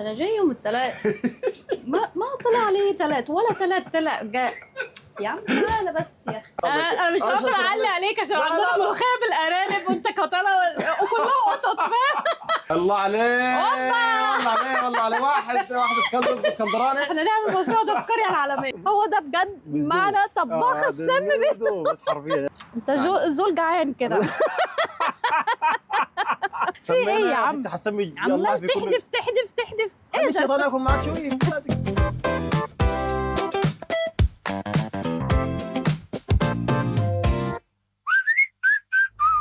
انا جاي يوم الثلاث. ما طلع عليه ثلاث ولا ثلاث طلع جاء. يا عم تعالى بس يا اخي. انا مش قادره اعلي عليك عشان عندنا ملوخيه بالارانب وانت قتله وكلها قطط فاهم. الله عليك والله عليك والله عليك. واحد اسكندراني. احنا نعمل مشروع ده في القريه العالميه. هو ده بجد معنى طباخ السم بس حرفيا انت زول جعان كده. في ايه يا عم؟ انت حسمي عمال تحدف ايه ده؟ الشيطان ياكل معك شويه.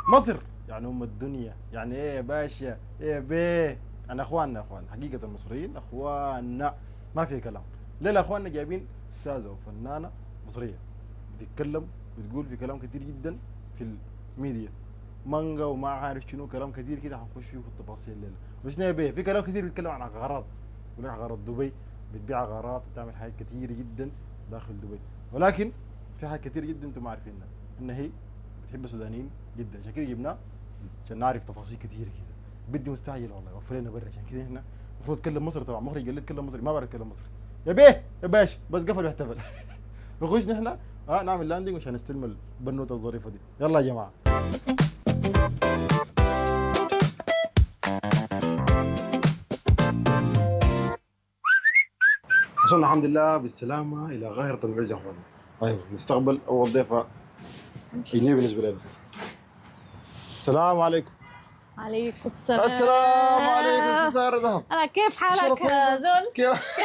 مصر يعني ام الدنيا، يعني ايه يا باشا؟ ايه بيه؟ انا اخواننا حقيقه المصريين اخواننا ما في كلام. ليه اخواننا جايبين استاذه وفنانه مصريه بتتكلم وتقول في كلام كثير جدا في الميديا، مانجا وما عارف شنو كلام كثير كده حنخش فيه في التفاصيل الليله. مش بيه في كلام كثير بيتكلم عن عقارات، يقول لك عقارات دبي بتبيع عقارات وبتعمل حاجات كثيره جدا داخل دبي، ولكن في حاجات كثير جدا انتم ما عارفينها، ان هي بتحب السودانيين جدا، عشان كده جبناه عشان نعرف تفاصيل كثيره كده. بدي مستعجل والله يوفر لنا برا، عشان كده احنا المفروض نتكلم مصري. طبعا مخرج قال لي اتكلم مصري، ما بعرف اتكلم مصري. يا بيه يا باشا بس قفل واحتفل. نخش نحن نعمل لاندنج عشان نستلم البنوته الظريفه دي. يلا يا جماعه. وصلنا الحمد لله بالسلامه الى غاية المعز يا اخوان. ايوه نستقبل اول ضيفه اجنبي بالنسبه لنا. السلام عليكم. عليكم السلام. السلام عليكم سارة ذهب. انا كيف حالك يا زول؟ كيف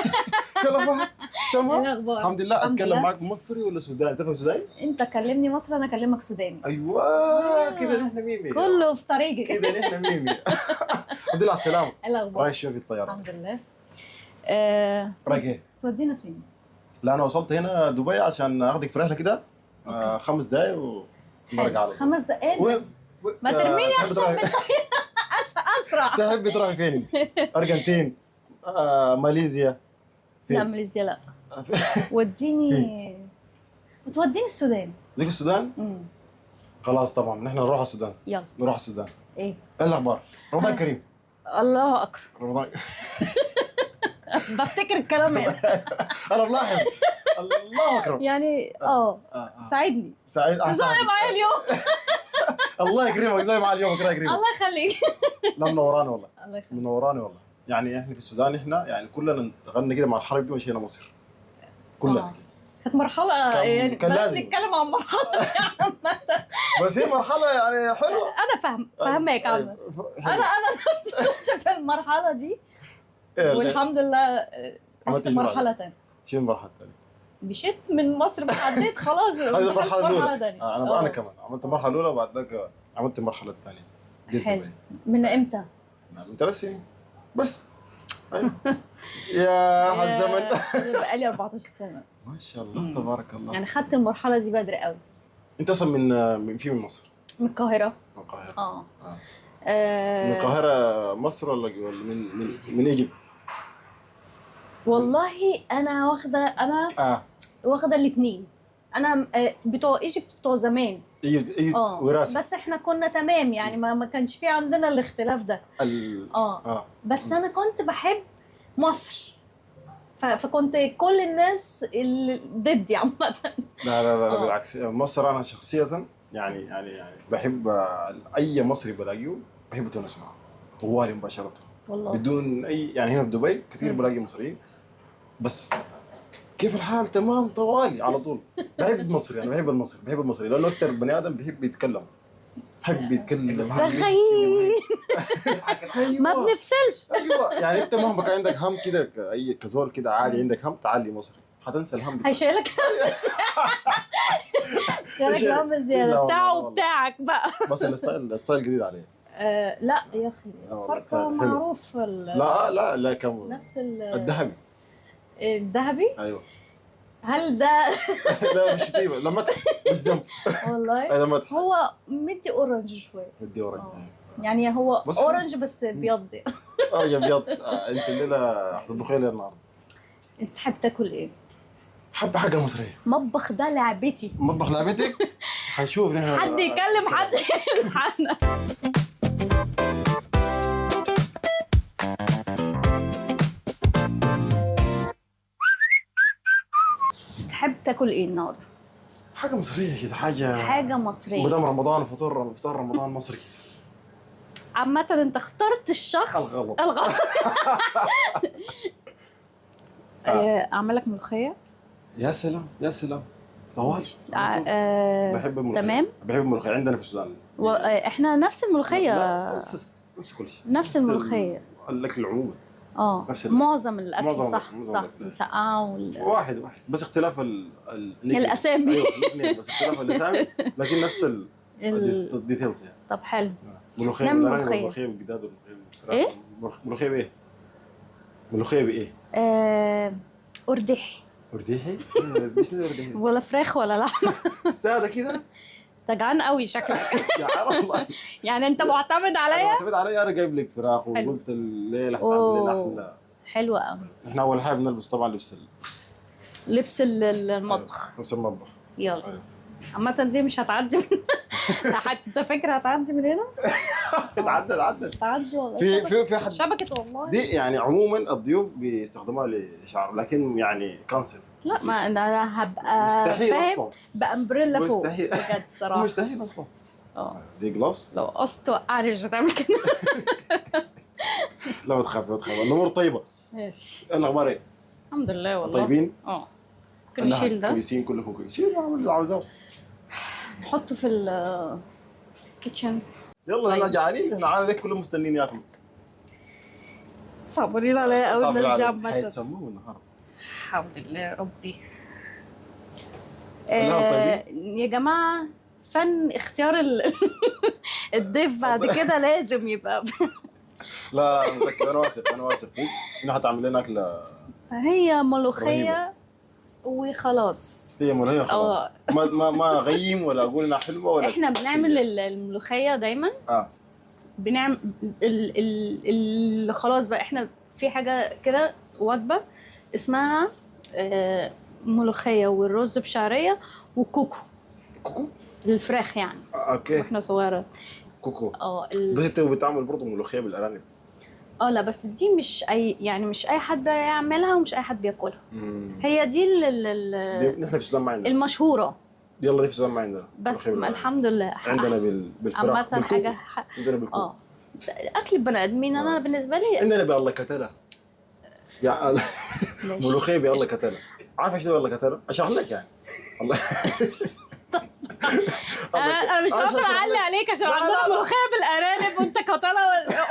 الاخبار؟ تمام الاخبار الحمد لله. اتكلم معك مصري ولا سوداني؟ تفهم سوداني؟ انت كلمني مصري انا اكلمك سوداني. ايوه كده نحن ميمي كله في طريقي كده نحن ميمي. الحمد لله على السلامه. الاخبار رايح شوف الطياره. الحمد لله. رايك ايه؟ تودينا فين؟ لا انا وصلت هنا دبي عشان اخذك في رحله كده 5 دقائق ونرجع على طول. 5 دقائق؟ وين؟ ما ترميني احسن من اسرع. تحبي تروحي فين انت؟ ارجنتين، ماليزيا؟ لا ماليزيا لا. وديني السودان. ديك السودان؟ خلاص طبعا نحن نروح على السودان. يلا نروح على السودان. ايه الاخبار؟ رمضان كريم. الله اكبر. رمضان بفتكر الكلام هنا. انا بلاحظ. الله اكبر. يعني ساعدني. سعيد زوي معايا اليوم. الله يكرمك. زي معايا اليوم كده يكرمك. الله يخليك. لا منوراني والله. الله يخليك. منوراني والله. يعني احنا في السودان احنا يعني كلنا غنى كده مع الحرب دي ومشينا مصر. كلنا. كانت مرحلة يعني كان بلاش لازم نتكلم عن مرحلة عامة. بس هي مرحلة يعني حلوة. أنا فاهمك عامة. أنا نفسي كنت في المرحلة دي والحمد لله رحت مرحلة تانية. شو المرحلة الثانية؟ مشيت من مصر بحديت خلاص. هذه المرحلة الأولى. ثانية. أنا كمان عملت المرحلة الأولى وبعد ذاك عملت المرحلة الثانية. حلو. من إمتى؟ من 3 سنين بس. أيوة. يا حالزمن. بقالي 14 سنة. ما شاء الله تبارك الله. يعني خدت المرحلة دي بدري قوي. أنت أصلا من فين؟ من مصر؟ من القاهرة. من القاهرة. من القاهرة مصر ولا من إيجيبت؟ والله أنا واخدة الاثنين. أنا بتوع إيجيبت بتوع زمان. إيجيبت وراثة. بس إحنا كنا تمام يعني ما كانش في عندنا الاختلاف ده. بس أنا كنت بحب مصر. فكنت كل الناس اللي ضدي عامة. لا بالعكس. مصر أنا شخصية يعني بحب أي مصري بلاقيه بحب أتونس معه طوالي مباشرة والله بدون أي يعني. هنا في دبي كثير بلاقي مصريين بس كيف الحال تمام طوالي على طول. بحب مصري. أنا بحب المصري لأنه أكثر بني آدم بحب يتكلم. بحب يتكلم. ما بنفصلش. أيوة يعني أنت مهما كان عندك هم كده أي كزول كده عادي عندك هم تعالي مصري حتنسى الهم بتاعك. هيشيلك هم زيادة بتاعه وبتاعك بقى. بس الستايل جديد عليه. لا يا اخي فرقه معروف. لا كم نفس الذهبي. الذهبي. ايوه. هل ده لا مش شتيمه لما مش ذنب والله. هذا مدح. هو مدي اورنج شويه. مدي اورنج يعني هو اورنج بس ابيض. ابيض. انت الليله هتطبخي لي النهارده. انت تحب تاكل ايه؟ حب حاجه مصريه. مطبخ ده لعبتي. مطبخ لعبتك؟ هنشوف نحن. حد يكلم حد يلحقنا. تحب تاكل ايه النهارده؟ حاجه مصريه كده، حاجه مصريه. مدام رمضان، فطار رمضان مصري. عامه انت اخترت الشخص الغلط. اعمل لك ملوخيه. يا سلام يا سلام، طوال. بحب الملوخيه. تمام. بحب الملوخيه عندنا في السودان. احنا نفس الملوخيه. لا نفس كل شيء. نفس الملوخيه. الاكل عموما. معظم الاكل معظم صح مسقعه واحد بس اختلاف الاسامي. ايوه بس اختلاف الاسامي، لكن نفس الديتيلز يعني. طب حلو. ملوخيه نعمل ملوخيه بالجداد ايه؟ ملوخيه بايه؟ ملوخيه بايه؟ اردحي. ارديحي؟ ايش الارديحي؟ ولا فراخ ولا لحمه. ساده كده. تجعان قوي شكلك. يا عرب الله. يعني انت معتمد عليا؟ معتمد عليا، انا جايب لك فراخ وقلت الليله هتعمل لنا احلى. حلوه قوي. احنا اول حاجه بنلبس طبعا لبس المطبخ. لبس المطبخ. يلا. عامة دي مش هتعدي من انت فاكر هتعدي من هنا؟ تعدي والله. في حد شبكة والله. دي يعني عموما الضيوف بيستخدموها لشعر، لكن يعني كانسل. لا ما انا هبقى مستحيل فاهم بامبريلا فوق. مستحيل بجد صراحة مستحيل اصلا. دي جلاس. لو قصت وقعني مش هتعمل كده. لا ما تخاف الامور طيبة. ماشي. الاخبار ايه؟ الحمد لله والله. طيبين؟ كل نشيل ده. كويسين كلكم كويسين. شيل اللي عاوزاه. نحطه في الكيتشن. يلا احنا جعانين، احنا عارفين كلهم مستنيين ياكلوا. صابرين عليا قوي الناس دي عامة. هيتسموه النهارده. حول الله يا ربي. يا جماعة فن اختيار الضيف بعد كده لازم يبقى. لا متأكد، انا واثق فيك انها هتعمل لنا اكله. هي ملوخية وخلاص. هي ملوخية خلاص. ما غيم ولا اقول انها حلوه ولا. احنا بنعمل الملوخية دايما. بنعمل خلاص بقى. احنا في حاجة كده وجبة اسمها ملوخية والرز بشعرية وكوكو. كوكو؟ الفراخ يعني. اوكي. واحنا صغيرة. كوكو. بس انتوا بتعملوا برضه ملوخية بالارانب. لا بس دي مش اي حد بيعملها ومش اي حد بياكلها. هي دي احنا في السودان ما عندنا المشهورة. يلا دي في السودان ما عندنا. بس الحمد لله عندنا بالفراخ. عامة حاجة عندنا بالكوكو. اكل البني ادمين. انا بالنسبة لي عندنا بالله كتلة. يا ملوخية بالله كتلة. عارفة ايش بالله كتلة؟ اشرح لك يعني. الله. انا مش هقدر اعلي عليك عشان عندنا ملوخيه بالارانب وانت كتله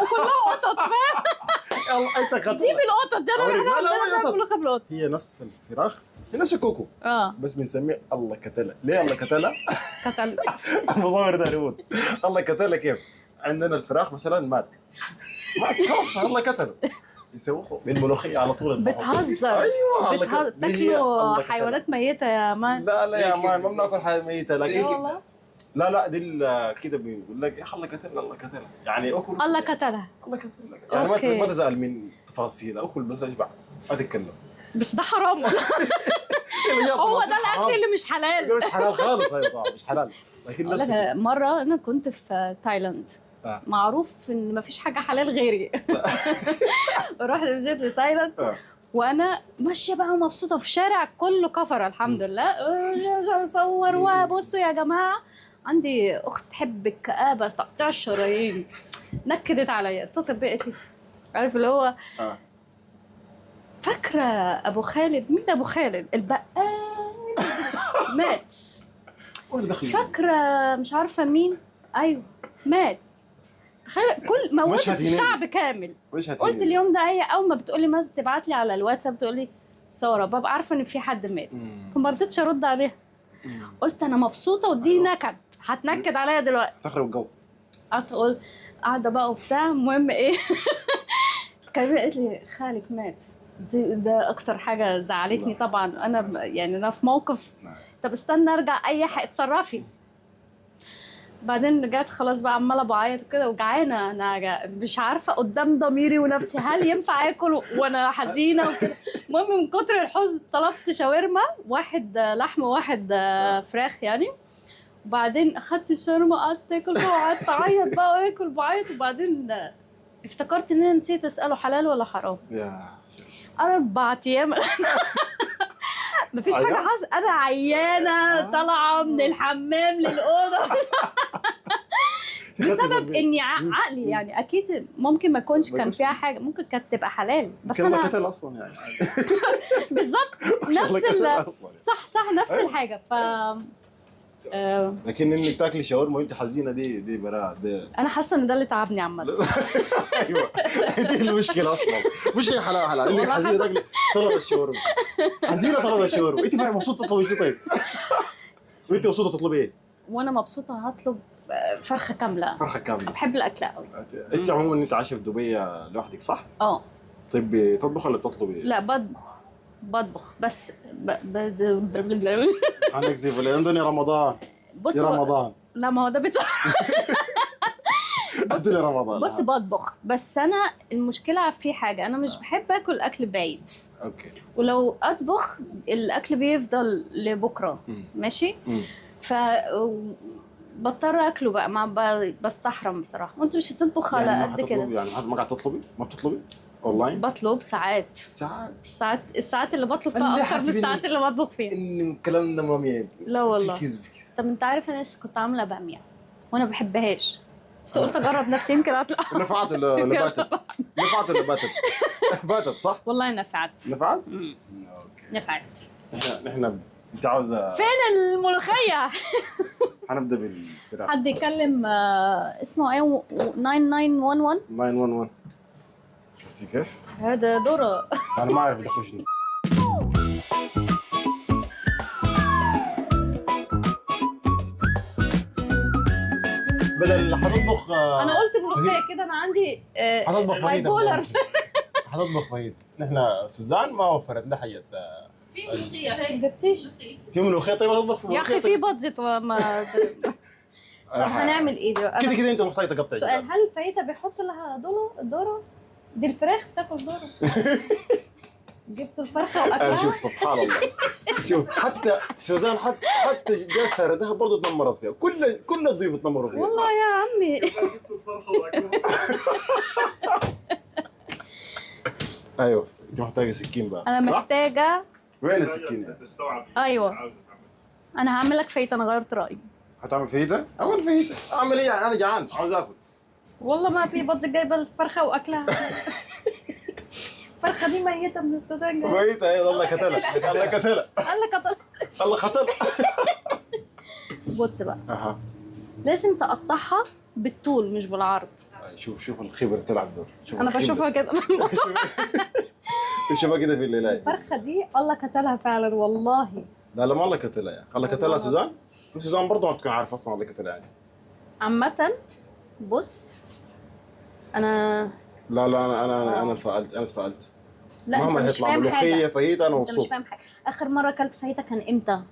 وكلها قطط. فاهم؟ يلا انت كتله. دي بالقطط. ده انا عندنا ملوخيه بالقطط. هي نفس الفراخ، هي نفس الكوكو. بس بنسميه الله كتله. ليه الله كتله؟ كتل. المصور ده يموت. الله كتله كيف؟ عندنا الفراخ مثلا مات خلاص الله كتله، يسوقوا بالملوخيه على طول. بتهزر. ايوه بتاكلوا حيوانات ميته يا مان؟ لا يا مان ما بناكل حيوانات ميته، لكن لا دي كده بيقول لك يا الله كتله الله كتله يعني اكل. الله كتله. الله كتله يعني ما تزعل من تفاصيل، اكل بس اشبع ما تتكلم. بس ده حرام. هو ده الاكل اللي مش حلال. مش حلال خالص. ايوه مش حلال. لكن مره انا كنت في تايلاند. معروف ان مفيش حاجه حلال غيري. رحت مشيت لتايلاند وانا ماشيه بقى مبسوطه في شارع كله كفر الحمد لله. اصور وبصوا يا جماعه عندي اخت تحب الكآبه تقطيع الشرايين. نكدت عليا، اتصل بيا قالت لي عارف اللي هو فاكره ابو خالد؟ مين ابو خالد؟ البقال مات. فاكره مش عارفه مين؟ ايوه مات. كل موتت الشعب كامل. قلت اليوم ده هي اول ما بتقولي ما تبعت لي على الواتساب تقولي ساره ببقى عارفه ان في حد مات. فما رضيتش ارد عليها. قلت انا مبسوطه ودي نكد هتنكد عليا دلوقتي. تخرب الجو. قعدت اقول قاعده بقى وبتاع. المهم ايه كانت قالت لي خالك مات. ده اكتر حاجه زعلتني طبعا. انا يعني انا في موقف. طب استنى ارجع اي حاجه اتصرفي. بعدين رجعت خلاص بقى عماله بعيط وكده وجعانه. انا مش عارفه قدام ضميري ونفسي هل ينفع اكل وانا حزينه وكده. المهم من كتر الحزن طلبت شاورما، واحد لحم وواحد فراخ يعني. وبعدين اخدت الشاورما قعدت اكل بقى وقعدت اعيط بقى واكل بعيط. وبعدين افتكرت ان انا نسيت اساله حلال ولا حرام. 4 ايام مفيش حاجه حصلت، انا عيانه طالعه من الحمام للاوضه بسبب اني عقلي يعني اكيد ممكن ما يكونش كان فيها حاجه، ممكن كانت تبقى حلال بس كان انا قتل اصلا يعني. بالظبط نفس صح نفس الحاجه ف لكن انك تاكلي شاورما وانت حزينه دي براءه دي. انا حاسه ان ده اللي تعبني عامه. ايوه دي المشكله اصلا، مش هي حلال انك حزينه تاكلي طلب الشاورما، حزينه طلب الشاورما، انت مبسوطه تطلبي شو طيب؟ وانت مبسوطه تطلبي ايه؟ وانا مبسوطه هطلب فرخه كامله. فرخه كامله. بحب الاكل قوي. انت عموما انت عايشه في دبي لوحدك صح؟ طيب بتطبخ ولا بتطلبي؟ لا بطبخ بس هنكذب ولا عندنا رمضان؟ بص يا رمضان لا ما هو ده بص رمضان. بص بطبخ بس انا المشكله في حاجه، انا مش بحب اكل اكل بايت. اوكي. ولو اطبخ الاكل بيفضل لبكره ماشي. ف بضطر اكله بقى بستحرم بصراحه. وانت مش هتطبخ على يعني قد كده يعني ما قاعد تطلبي؟ ما بتطلبي اونلاين؟ بطلب ساعات الساعات اللي بطلب فيها اكتر من الساعات اللي بطبخ فيها. ان الكلام ده ما لا والله. كذب. طب انت عارف انا لسه كنت عامله باميه وانا ما بحبهاش بس قلت اجرب نفسي يمكن اطلع. نفعت ولا باتت؟ نفعت ولا باتت؟ باتت صح؟ والله نفعت. نفعت؟ اوكي نفعت. نحن انت عاوزه فين الملوخيه؟ هنبدا بالفراخ. حد يكلم اسمه ايه 9911 911. شفتي كيف؟ هذا دورة. انا ما اعرف يدخلوا شنو. بدل حتطبخ انا قلت ملوخيه كده، انا عندي حتطبخ باي بولر. حتطبخ فايدة. نحن سوزان ما وفرت لنا حاجه. في ملوخيه هيك جبتيش في ملوخيه. طيب اطبخ في يا ملوخيه اخي في بادجت وما طب هنعمل ايه دلوقتي؟ كده انت محتاج تقطع. سؤال، هل الفايته بيحط لها الذره؟ دي الفراخ بتاكل ذره. جبتوا الفرخه واكلها. شوف سبحان الله. شوف حتى سوزان حتى جالسه دهب برضه تنمرت فيها. كل الضيوف تنمروا فيها. والله يا عمي. ايوه انت محتاجه سكين بقى. انا صح؟ محتاجه. وين السكين؟ ايوه انا هعمل لك فايته، انا غيرت رايي. هتعمل فاهيتا؟ اعمل فاهيتا. اعمل ايه يعني؟ انا جعان عاوز اكل. والله ما في بادجت جايبه الفرخه واكلها. الفرخه دي ميته من السودان جايه. فاهيتا ايه؟ الله قتلها. الله قتلها. قال لك الله قتلها. بص بقى اها لازم تقطعها بالطول مش بالعرض. شوف الخبره تلعب دور. انا بشوفها كده. شوفها كده في الليل. الفرخه دي الله قتلها فعلا والله. لا ما الله قتلها يعني. الله قتلها سوزان. سوزان برضه ما تكون عارفه اصلا الله قتلها يعني. عامة بص انا لا انا اتفائلت. لا مهما انت مش يطلع فاهم ملوخيه حاجه. فاهيتا انا انت مش مبسوط. فاهم حاجه. اخر مره اكلت فاهيتا كان امتى؟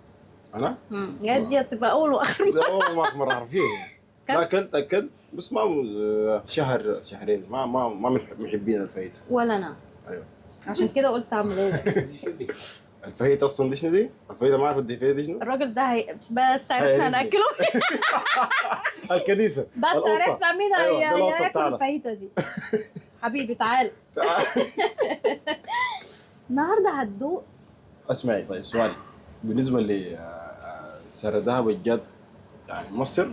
انا؟ دي هتبقى اول واخر مره. لا اول ما اعرف فيه. لا اكلت بس ما شهر شهرين ما من محبين الفاهيتا. ولا انا. ايوه عشان كده قلت اعمل ايه. الفاهيتا اصلا دي شنو دي؟ الفاهيتا ما اعرف الفاهيتا دي شنو؟ الراجل ده بس عرفنا ناكله. الكنيسه بس عرفنا مين هياكل الفاهيتا دي. حبيبي تعال. النهارده هتدوق. اسمعي طيب سؤالي بالنسبه لسعر الذهب الجد يعني مصر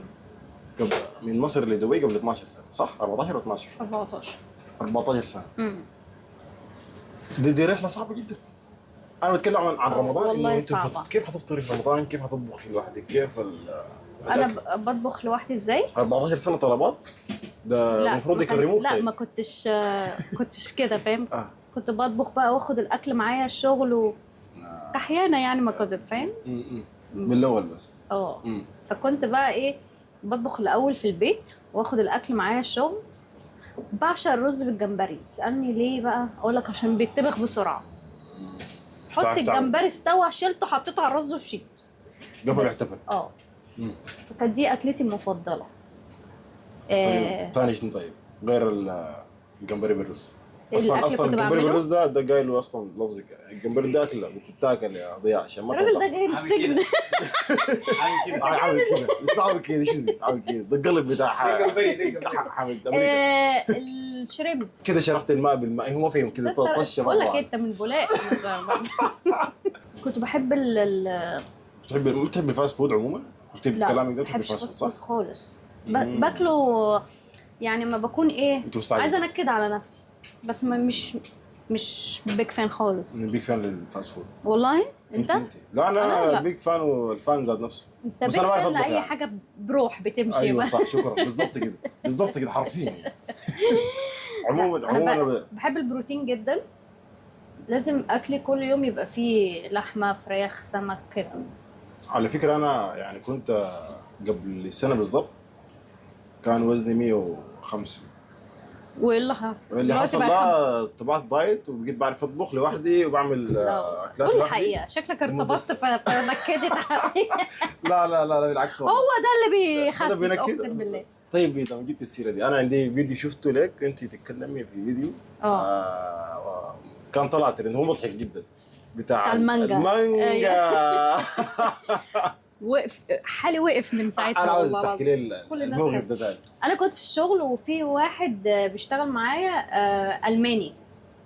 من مصر لدبي قبل 12 سنه صح؟ 14 و 12 14 سنه. دي رحله صعبه جدا. انا بتكلم عن رمضان. والله انت صعبه. كيف حتفطري في رمضان؟ كيف حتطبخي لوحدك؟ كيف انا بطبخ لوحدي ازاي؟ 14 سنه طلبات ده المفروض يكرموك. لا ما كنتش كده فاهم. كنت بطبخ بقى واخد الاكل معايا الشغل كحيانه يعني ما كنت فاهم. بالاول بس. فكنت بقى ايه بطبخ الاول في البيت واخد الاكل معايا الشغل. بعشق الرز بالجمبري. اسالني ليه بقى؟ اقول لك عشان بيتطبخ بسرعه. حط الجمبري استوى شلته حطيته على الرز وشيت قبل احتفل. فكانت دي اكلتي المفضله. طيب ثاني شنو طيب غير الجمبري بالرز؟ اصلا الجمبري بالرز ده قايله اصلا لفظك. الجمبري ده اكله بتتاكل يا ضياء عشان ما الراجل ده جاي من السجن. عامل كده بس عامل كده شو زي عامل كده ده القلب بتاع حامد الشريمب كده شرحت الماء بالماء. هو ما فيهم كده طشه. بقول لك انت من البولاق. كنت بحب بتحب الفاست فود عموما؟ بتحب لا كلامك ما ده، بتحب بحبش الفاست فاست فود فود صح؟ خالص. مم. باكله يعني ما بكون ايه، انت مستعجل. عايزه انكد على نفسي، بس ما مش بيك فان خالص. انا بيج فان للفاست فود. والله انت لا انا لا. بيج فان، والفان ذات نفسه. انت بس بيك انا بعرف فان اطبخ لاي يعني. حاجه بروح بتمشي. ايوه صح، شكرا. بالضبط كده، بالضبط كده حرفيا يعني. عموما لا، عموما بحب البروتين جدا. لازم اكلي كل يوم يبقى فيه لحمه، فراخ، سمك كده. على فكره انا يعني كنت قبل سنه بالضبط كان وزني 105. وايه اللي حصل؟ اللي دلوقتي حصل بقى 5. لا طبعت دايت، وبقيت بعرف اطبخ لوحدي وبعمل لا اكلات قول لوحدي. الحقيقه، شكلك ارتبطت فنكدت عليا. لا بالعكس والله. هو ده اللي هذا بيخسس بينكد. اقسم بالله. طيب اذا جبت السيره دي، انا عندي فيديو شفته لك انت تتكلمي في فيديو كان طلع ترند، هو مضحك جدا، بتاع المانجا. المانجا. وقف حالي، وقف من ساعتها. انا عاوز والله تحكي لي كل الناس الموقف كانت. ده تاني. انا كنت في الشغل وفي واحد بيشتغل معايا الماني،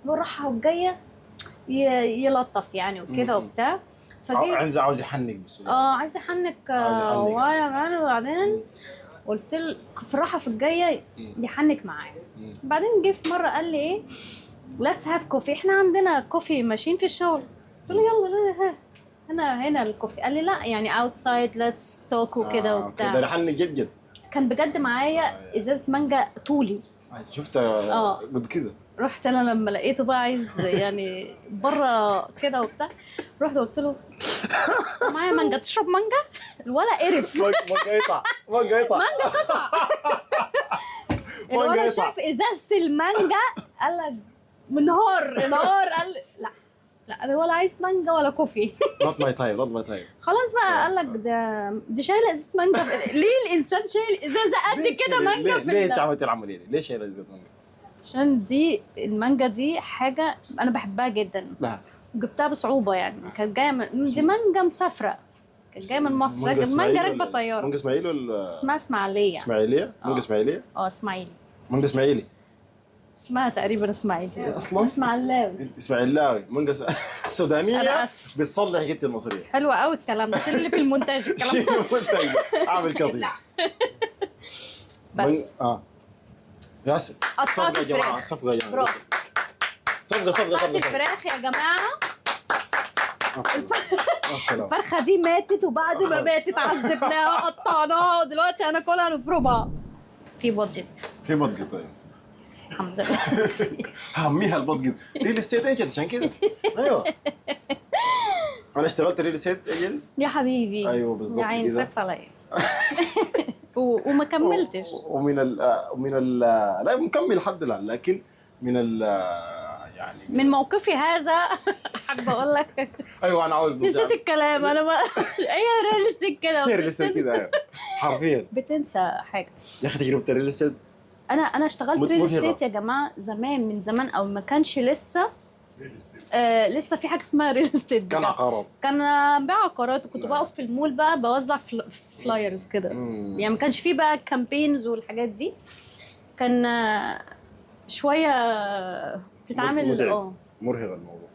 بالراحه وجايه يلطف يعني وكده وبتاع. فجيت عاوز يحنك بس. عايزه احنك وانا معانا. وبعدين قلت له في الراحه في الجايه يحنك معايا. بعدين جه في مره قال لي ايه، ليتس هاف كوفي، احنا عندنا كوفي ماشين في الشغل. قلت له يلا ها هنا الكوفي. قال لي لا يعني اوتسايد ليتس توك وكده وبتاع. ده يحنك جد. كان بجد معايا ازازه مانجا طولي. شفتها قد كده. رحت انا لما لقيته بقى عايز يعني بره كده وبتاع، رحت قلت له معايا مانجا، تشرب مانجا؟ الولا قرف. مانجا يقطع. الولا شاف ازازه المانجا قال لك منهار قال لا انا ولا عايز مانجا ولا كوفي. not my type. خلاص بقى قال لك دي شايله ازازه مانجا. ليه الانسان شايل ازازه قد كده مانجا في ليه انت عملت العمليه دي؟ ليه شايله ازازه مانجا؟ عشان دي المانجا دي حاجه انا بحبها جدا. لا وجبتها بصعوبه يعني، كانت جايه دي مانجا مسافره، كانت جايه من مصر. المانجا راكبه طياره. مانجا اسماعيلي ولا اسمها اسماعيليه. مانجا اسماعيليه. اسماعيلي. مانجا اسماعيلي اسمها تقريبا اسماعيلي اصلا. اسماعيلاوي. اسماعيلاوي. مانجا السودانيه أنا آسف. بتصلح حاجتي المصريه. حلو قوي الكلام ده، شيل اللي في المونتاج الكلام ده. اعمل قضيه بس ياسر. قطعت الفراخ. صفقه يا جماعه. برافو. قطعت الفراخ يا جماعه. الفرخه دي ماتت، وبعد ما ماتت عذبناها قطعناها، ودلوقتي هناكلها نفرمها. في بادجت. طيب الحمد لله. هميها البادجت. ريل استيت ايجنت عشان كده. ايوه انا اشتغلت ريل استيت ايجنت يا حبيبي. ايوه بالظبط يا عين كده. سبت عليا. وما كملتش. ومن ال لا مكمل لحد الان، لكن من ال يعني من موقفي هذا حابه اقول لك. ايوه انا عاوز نسيت الكلام انا. ما هي ريل استيت كده. ريل استيت كده أيوة. حرفيا بتنسى حاجه. يا اخي تجربه الريل استيت. انا اشتغلت ريل استيت يا جماعه زمان، من زمان، او ما كانش لسه لسه في حاجه اسمها ريل استيت. كان عقارات. كان بيع عقارات، وكنت بقف في المول بقى بوزع فلايرز كده. يعني ما كانش فيه بقى كامبينز والحاجات دي. كان شويه تتعامل مرهق الموضوع.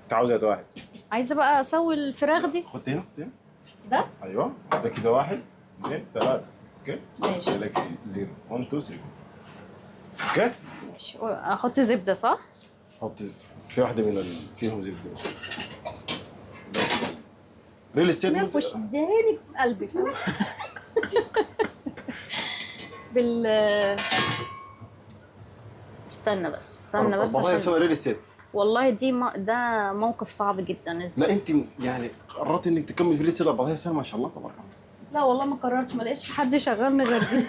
انت عاوزه قد واحد؟ عايزه بقى اسوي الفراخ دي. خد هنا ده ايوه ده كده 1 2 3 اوكي ماشي. لك 0 1 2 3 اوكي ماشي. احط زبده صح؟ حط في واحده من فيهم زبده. ريل استيت مش اداني بقلبي فاهم. استنى بس عشان اسوي ريل استيت. والله ده موقف صعب جدا. لا انت يعني قررت انك تكمل في ريل استيت 14 سنه ما شاء الله تبارك الله. لا والله ما قررتش، ما لقيتش حد يشغلني غير دي.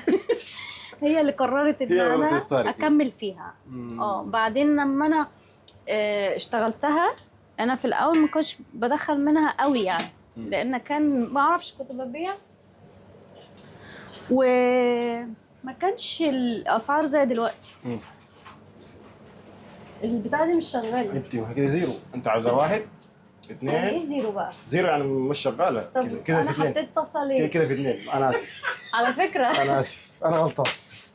هي اللي قررت ان انا اكمل فيها. بعدين لما انا اشتغلتها، انا في الاول ما كنتش بدخل منها قوي يعني، لان كان ما اعرفش، كنت ببيع وما كانش الاسعار زي دلوقتي. البتاعه دي مش شغاله. انت كده 0. انت عاوزه 1 2. ايه 0 بقى؟ 0 يعني مش شغاله. طب كده انا حطيت تصل ليه؟ كده في 2. انا اسف. على فكره انا اسف، انا غلطان.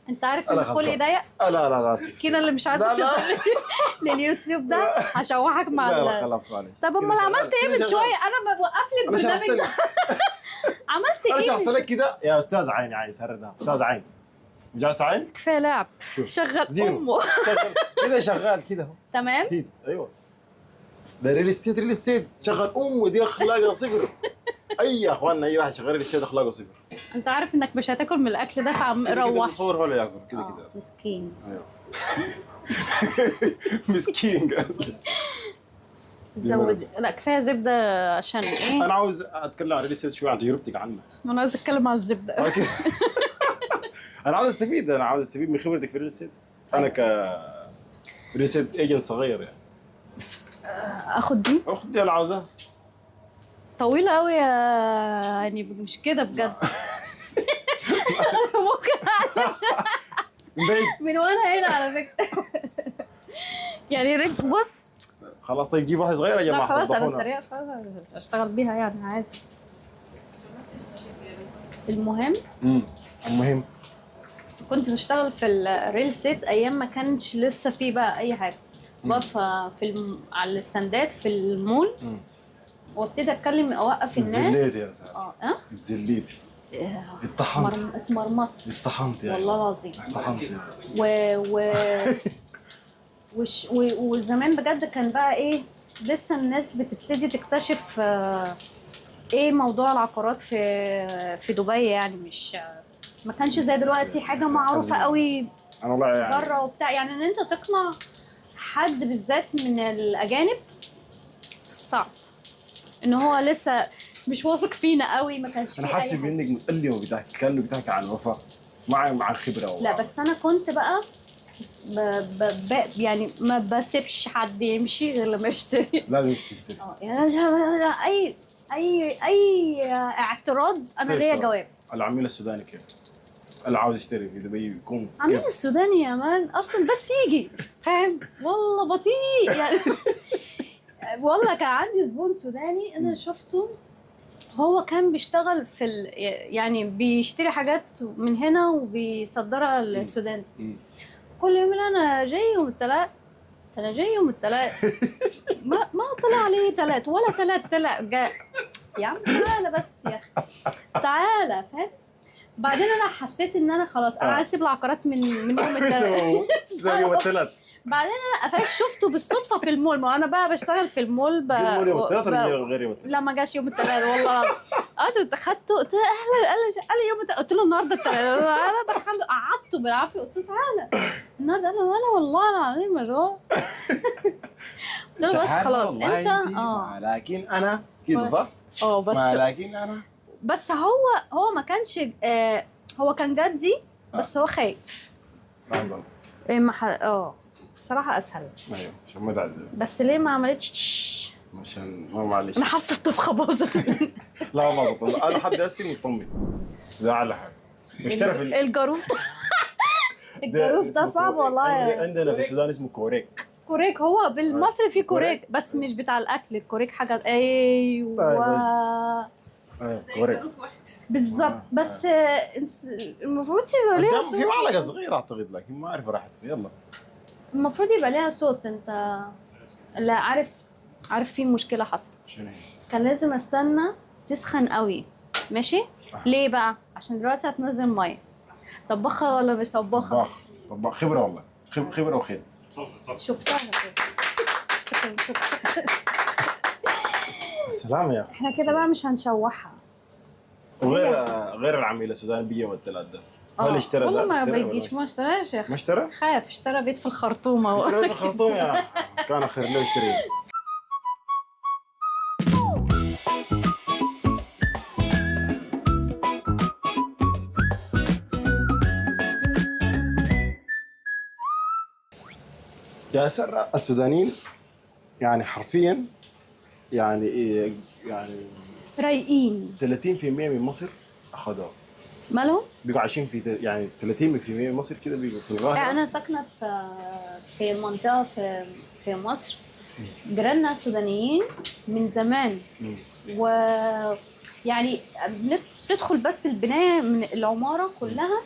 انت عارف ان أنا خلقي غلطان. ضيق؟ لا السكينه اللي مش عايزه لا، لا. تنزل لليوتيوب ده هشوحك مع لا خلاص معلش. طب امال عملت ايه من شويه؟ انا بوقف لي انا شرحت البرنامج لك ده. عملت انا ايه؟ شرحت لك كده يا استاذ عين عين سردها استاذ عين وجعت عين كفايه لعب شوف. شغل زيرو. امه شغل كده شغال كده اهو تمام. اكيد ايوه ده ريل استيت شغل امه دي اخلاقها صفر اي يا اخواننا اي واحد شغال ريل استيت اخلاقه صفر انت عارف انك مش هتاكل من الاكل ده فعم كده روح المصور هو اللي ياكل كده كده مسكين. ايوه مسكين قال. زود لا كفايه زبده عشان ايه؟ انا عاوز اتكلم عن ريل استيت شويه عن تجربتك عنه انا عايز اتكلم عن الزبده. اوكي انا عاوز استفيد من خبرتك في الريل استيت انا ك ريل استيت ايجنت صغير يعني اخد دي اخد دي انا عاوزها طويله قوي يعني مش كده بجد. ممكن بعيد من وانا هنا على فكره. يعني بص خلاص طيب جيب واحده صغيره يا لا جماعه خلاص انا طبخونا. الطريقه خلاص اشتغل بيها يعني عادي. المهم المهم كنت بشتغل في الريل استيت ايام ما كانش لسه في بقى اي حاجه. واقفه على الاستندات في المول وابتدي اتكلم اوقف الناس. اتذليتي يا سعد اه اتذليتي اتطحنت اتمرمطت اتطحنت يعني والله العظيم. اتطحنت يعني و وزمان بجد كان بقى ايه لسه الناس بتبتدي تكتشف ايه موضوع العقارات في دبي يعني مش ما كانش زي دلوقتي حاجه معروفه قوي انا والله يعني بره وبتاع يعني ان انت تقنع حد بالذات من الاجانب صعب ان هو لسه مش واثق فينا قوي ما كانش انا فيه حاسس اي حاجة. بانك متألمه بتحكي كانه بتحكي عن وفاء مع خبره لا بس انا كنت بقى يعني ما بسيبش حد يمشي غير لما يشتري. لازم تشتري يعني اي اعتراض انا ليا جواب. العميل السوداني كيف؟ اللي عاوز يشتري في دبي يكون عميل كيف؟ السوداني يا مان اصلا بس يجي فاهم والله بطيء يعني. والله كان عندي زبون سوداني انا شفته هو كان بيشتغل يعني بيشتري حاجات من هنا وبيصدرها للسودان. كل يوم انا جاي يوم الثلاث انا جاي يوم الثلاث ما طلع لي ثلاث ولا ثلاث طلع جاء يا عم تعالى بس يا اخي تعالى فاهم. بعدين انا حسيت ان انا خلاص انا عايز اسيب العقارات من يوم الثلاث. يوم الثلاث بعدين انا قفشت شفته بالصدفه في المول ما انا بقى بشتغل في المول يوم الثلاث ولا غير يوم الثلاث؟ لا ما جاش يوم الثلاث والله. اخدته قلت له اهلا قال لي يوم الثلاث قلت له النهارده الثلاث انا دخلته قعدته بالعافيه قلت له تعالى النهارده انا والله العظيم مجنون. قلت له بس خلاص انت لكن انا كده صح؟ بس لكن انا بس هو ما كانش هو كان جدي بس هو خايف. بصراحه اسهل. ايوه عشان ما تعذب بس ليه ما عملتش عشان ما معلش انا حاسه الطبخه باظت. لا ما بطل انا لحد هسه مصمم ده على حاجه مشترك في الجاروف ده الجاروف ده صعب والله. عندنا في السودان اسمه كوريك. كوريك هو بالمصري في كوريك بس مش بتاع الاكل الكوريك حاجه ايوه كوريك بالظبط. بس المفروض يبقى ليها صوت في معلقه صغيره اعتقد لكن ما اعرف راحت يلا المفروض يبقى ليها صوت. انت لا عارف في مشكله حصلت كان لازم استنى تسخن قوي ماشي. ليه بقى؟ عشان دلوقتي هتنزل ميه. طبخها ولا مش طبخها؟ طباخ خبره والله خبره وخير شفتها كده. شكرا سلام يا اخي. احنا كده بقى مش هنشوحها. غير العميل السوداني بيجي يوم الثلاث ده هل اشترى والله ده؟ ما بيجيش ما اشتراش يا اخي. ما اشترى؟ خاف اشترى بيت في الخرطومه. اشترى في الخرطوم يا كان خير له يشتري. يا سر السودانيين يعني حرفيا يعني ايه يعني رايقين 30% من مصر اخذوها مالهم؟ بيقوا عايشين في يعني 30% من مصر كده بيقوا في القاهره. انا ساكنه في منطقه في مصر جيراننا سودانيين من زمان ويعني بندخل بس البنايه من العماره كلها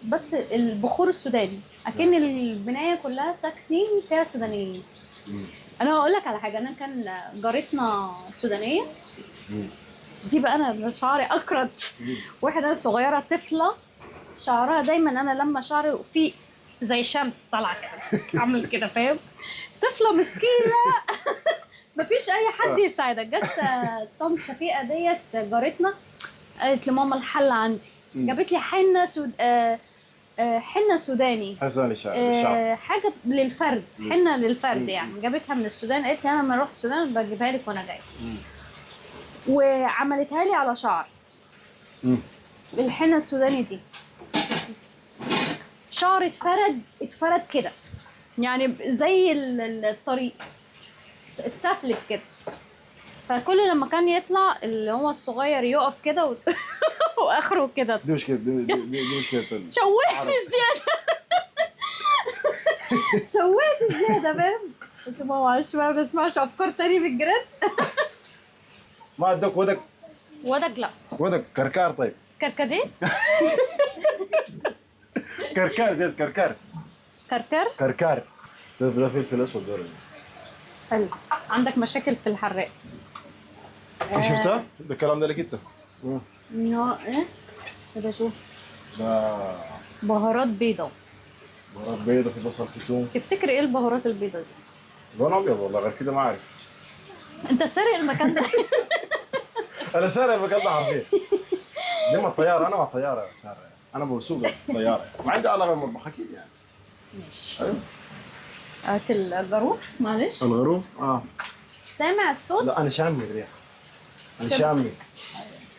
بس البخور السوداني اكن البنايه كلها ساكنين فيها سودانيين. انا هقول لك على حاجه، انا كان جارتنا سودانيه دي بقى، انا شعري اكرت واحده صغيره طفله شعرها دايما، انا لما شعري فيه زي شمس طالعه كده عامل كده فاهم، طفله مسكينه مفيش اي حد يساعدك. جت طنط شفيقه ديت جارتنا قالت لماما الحل عندي، جابت لي حنه حنه سوداني، حسن الشعب حاجه للفرد، حنه للفرد يعني، جابتها من السودان. قالت لي انا لما اروح السودان بجيبها لك وانا جايه، وعملتها لي على شعر الحنه السوداني دي. شعر اتفرد كده يعني زي الطريق اتسفلت كده. فكل لما كان يطلع اللي هو الصغير يقف كده واخره كده. دي مشكله دي مشكله شوهت زياده شوهت زياده فاهم. قلت ماما معلش بقى ما بسمعش افكار تاني بالجيران. ما ادوك ودك لا ودك كركار. طيب كركديه كركار زيت كركار كركر. ده فلفل اسود ده. حلو. عندك مشاكل في الحراق. شفتها؟ ده الكلام ده لك انت. ايه كده شوف. ده بهارات بيضة، بهارات بيضة، في بصل، في توم. تفتكر ايه البهارات البيضة دي؟ لون ابيض والله، غير كده ما اعرف. انت سارق المكان ده. انا سارق المكان ده حرفيا. دي ما الطياره، انا ما الطياره يا ساره، انا بسوق الطياره ما عندي علاقه بالمطبخ اكيد يعني. ماشي. ايوه. هات الجاروف معلش. الغروف سامع الصوت؟ لا انا شامي الريحه، انا شامي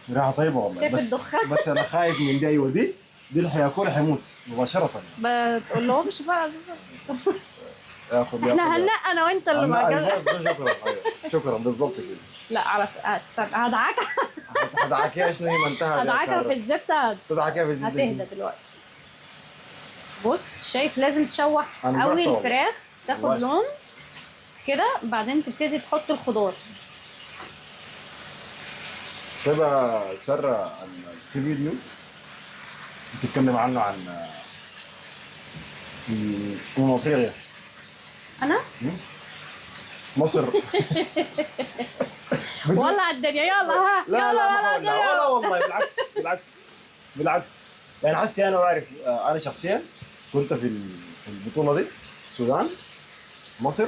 ريحه طيبه والله. شايف الدخان؟ بس انا خايف من دي. ايوه دي اللي حياكلها حيموت مباشره. بتقول لهمش بقى ياخذ احنا هننقى انا وانت اللي معجل. شكرا شكرا بالضبط كده. لا عرف استنى هدعك. هدعك يا شنو ما انتهى. هدعكها في الزبده. تدعكها في الزبده. هتهدى دلوقتي. بص شايف لازم تشوح أنا قوي برضه. الفراخ تاخد لون كده، بعدين تبتدي تحط الخضار. طيب يا ساره، في فيديو بتتكلم عنه عن افريقيا. انا مصر. ولع الدنيا يلا ها. لا يلا لا لا والله بالعكس يعني حسي انا بعرف. انا شخصيا كنت في البطوله دي، السودان، مصر،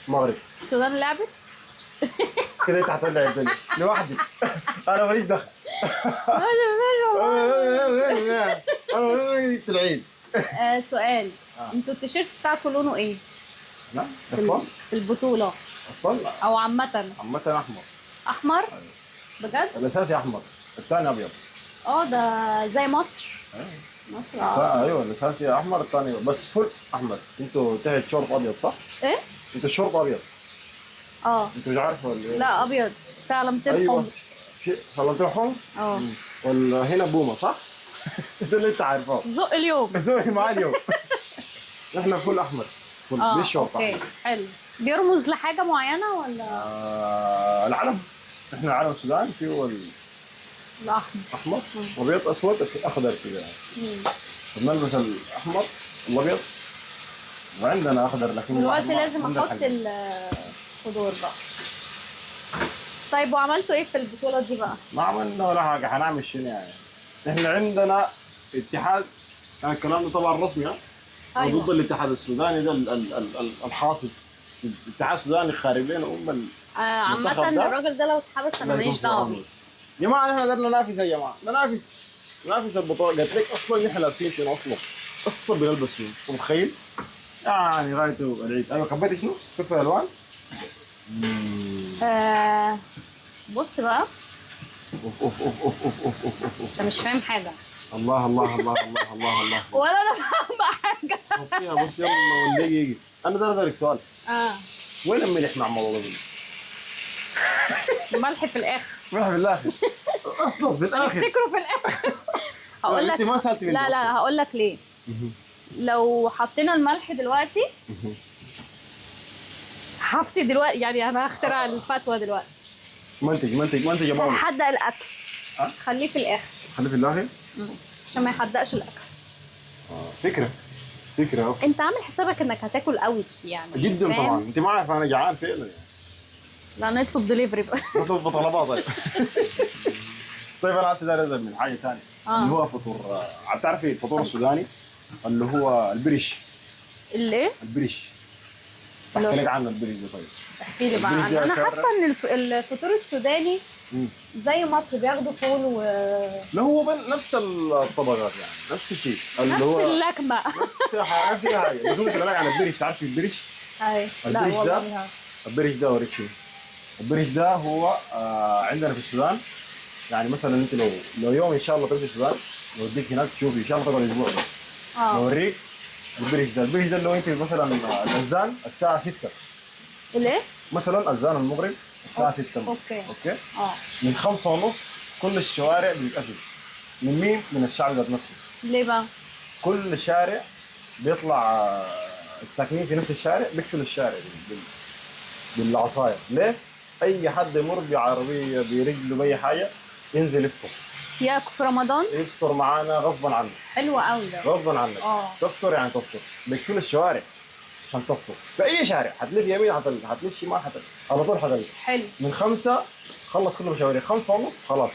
المغرب. السودان لعبت كده انت هتولع الدنيا لوحدي. انا ماليش دخل. انا جبت العيد. سؤال، انتوا التيشيرت بتاعكم لونه ايه؟ لا اصلا في البطولة اصلا او عامة؟ عامة احمر. احمر؟ بجد؟ الاساسي احمر، الثاني ابيض. ده زي مصر. مصر ايوه الاساسي احمر، الثاني بس فل احمر. انتوا تحت شورت ابيض صح؟ ايه؟ انتوا الشورت ابيض. انتوا مش عارفه ولا ايه؟ لا ابيض في علامتين ايوه حمر. علامتين حمر؟ ولا هنا بومه صح؟ ده اللي انت عارفاه. زق اليوم. زق معاه اليوم. احنا فل احمر. فل دي الشورت اوكي احمر. حلو. بيرمز لحاجة معينة ولا؟ العلم. احنا علم السودان فيه الاحمر. احمر وابيض اسود اخضر كده. بنلبس الاحمر والابيض، وعندنا اخضر لكن دلوقتي لازم احط الخضار بقى. طيب وعملتوا ايه في البطولة دي بقى؟ ما عملنا ولا حاجة. هنعمل شنو يعني؟ احنا عندنا اتحاد، كان الكلام ده طبعا رسمي أيوة. ضد الاتحاد السوداني ده الحاصل. الاتحاد السوداني خارب لنا عامة الراجل ده لو اتحبس انا ماليش دعوة بيه. يا جماعة احنا قدرنا ننافس يا جماعة، ننافس البطولة. قلت لك اصلا نحن لابسين شنو اصلا بنلبس شنو؟ متخيل؟ يعني غايته العيد. ايوه خبيتي شنو؟ شوف الالوان. بص بقى. اوف انت مش فاهم حاجة. الله ولا انا فاهمة حاجة. بص يلا ولي يجي. انا ده اسالك سؤال. وين الملح مع الموضوع ده؟ ملح في الاخر. ملح في الاخر. اصلا في الاخر. افتكروا في الاخر. هقول لك. انت ما سالتي لا هقول لك ليه. لو حطينا الملح دلوقتي هفتي دلوقتي يعني انا هخترع الفتوى دلوقتي. منتج يا ماما. هيحدق الاكل. خليه في الاخر. خليه في الاخر عشان ما يحدقش الاكل. فكره فكره انت عامل حسابك انك هتاكل قوي يعني، جدا فاهم؟ طبعا. انت ما عارف انا جعان فعلا يعني. لا نطلب دليفري بقى. نطلب طلبات طيب. طيب انا هسه داير ازل من حاجه ثانيه اللي هو فطور بتعرفي الفطور السوداني اللي هو البريش. الايه؟ البريش اللي هو- احكي لك عنه البريش ده. طيب احكي لي بقى البريش ده انا شارع. حاسه ان الفطور السوداني زي مصر بياخدوا فول و لا هو نفس الطبقات يعني نفس الشيء اللي نفس هو اللكمه. نفس حاجه فيها حاجه. بس انا كلامك عن البريش. تعرفي البريش؟ اي لا البريش ده والله. البريش ده اوريك شنو. البريش ده هو عندنا في السودان. يعني مثلا انت لو يوم ان شاء الله تمشي السودان نوديك هناك تشوفي ان شاء الله تقعد اسبوع بس. نوريك البريش ده. البريش ده اللي هو انت مثلا الاذان الساعه 6 الايه؟ مثلا اذان المغرب الساعه 6 اوكي. اوكي اه من 5 ونص كل الشوارع بتتقفل. من مين؟ من الشعب ذات نفسه. ليه بقى؟ كل شارع بيطلع الساكنين في نفس الشارع بيقفلوا الشارع بالعصايه. ليه؟ اي حد يمر بعربيه برجله باي حاجه ينزل يفطر. ياكل في رمضان؟ يفطر معانا غصبا عنك. حلو قوي ده. غصبا عنك. تفطر يعني تفطر. بيقفلوا الشوارع عشان تفطر في اي شارع. هتلف يمين هتلف شمال على طول حتلف. حلو. من 5 خلص كل مشاويرك. 5 ونص خلاص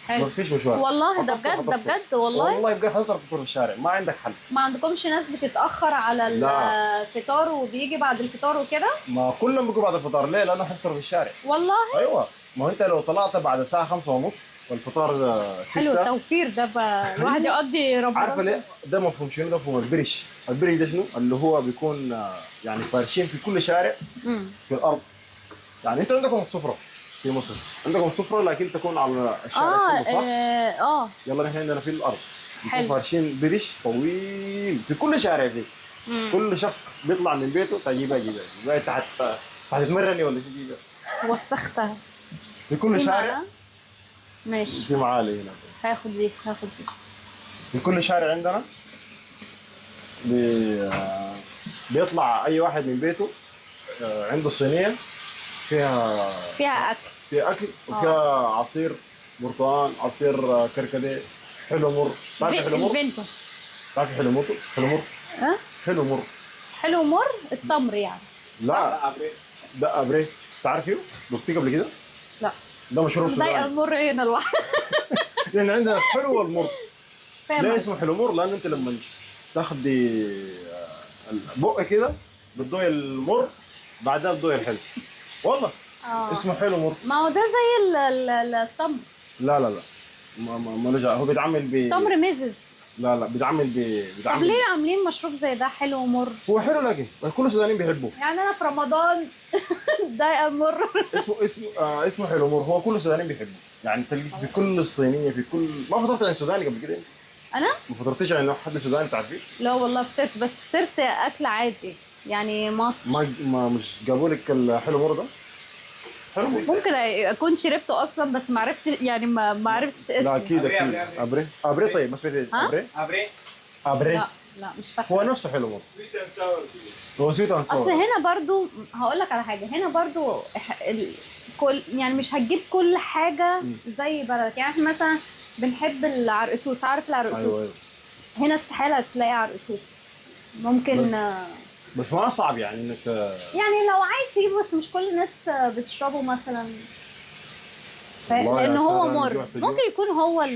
حلو. مفيش مشوار. والله ده بجد ده بجد والله. والله بجد هتفطر في الشارع ما عندك حل. ما عندكمش ناس بتتأخر على الفطار وبيجي بعد الفطار وكده؟ ما كلهم بيجوا بعد الفطار. ليه؟ لانه هيفطروا في الشارع. والله؟ ايوه. ما هو انت لو طلعت بعد الساعه 5 ونص والفطار 6. حلو التوفير ده بقى الواحد يقضي رمضان. عارفه ليه؟ ده مفهوم شنو؟ ده مفهوم البرش. البرش ده شنو؟ اللي هو بيكون يعني فارشين في كل شارع في الارض. يعني انت عندكم السفره في مصر. عندكم السفره لكن تكون على الشارع كله صح؟ يلا نحن عندنا في الارض. حلو. فارشين برش طويل في كل شارع فيه. كل شخص بيطلع من بيته تجيبها جيبها تحت تتمرني ولا تجيبها. وسختها. في كل شارع ماشي. في معالي هنا. هاخد دي. في كل شارع عندنا بيطلع اي واحد من بيته عنده صينيه فيها اكل. فيها اكل وفيها عصير برتقال عصير كركديه حلو مر. تعرفي حلو مر؟ الفينتو. تعرفي حلو مر؟ حلو مر؟ حلو مر. حلو مر التمر يعني. لا ده ابريه. تعرفيه؟ دقتيه قبل كده؟ لا. ده مشروب سوداني. ده المر هنا لوحده. لان عندنا حلو والمر. ليه اسمه حلو مر؟ لان انت لما تاخدي البق كده بتضوي المر بعدها بتضوي الحلو. والله اسمه حلو مر. ما هو ده زي التمر. لا ما رجع. هو بيتعمل تمر مزز. لا بيتعمل طب ليه عاملين مشروب زي ده حلو ومر؟ هو حلو لكن كل السودانيين بيحبوه. يعني انا في رمضان ده مر. اسمه حلو مر. هو كل السودانيين بيحبوه. يعني تلقى في كل الصينيه في كل. ما فطرت عن سوداني قبل كده؟ انا؟ ما فطرتيش عن حد سوداني تعرفيه؟ لا والله فطرت بس فطرت اكل عادي يعني مصر. ما مش جابوا لك الحلو مر ده؟ حلو ممكن اكون شربته اصلا بس ما عرفتش يعني ما عرفتش اسمه. لا اكيد ابري. طيب ما سمعتي ابري؟ لا مش فاكره. هو نفسه حلو مر. هو سويت اند اصل هنا برضو هقول لك على حاجه. هنا برضو كل يعني مش هتجيب كل حاجه زي بلدك. يعني احنا مثلا بنحب العرقسوس. عارف العرقسوس؟ ايوه. هنا استحاله تلاقي عرقسوس. ممكن بس ما صعب يعني انك يعني لو عايز تجيب بس مش كل الناس بتشربه مثلا. لان هو مر. ممكن يكون هو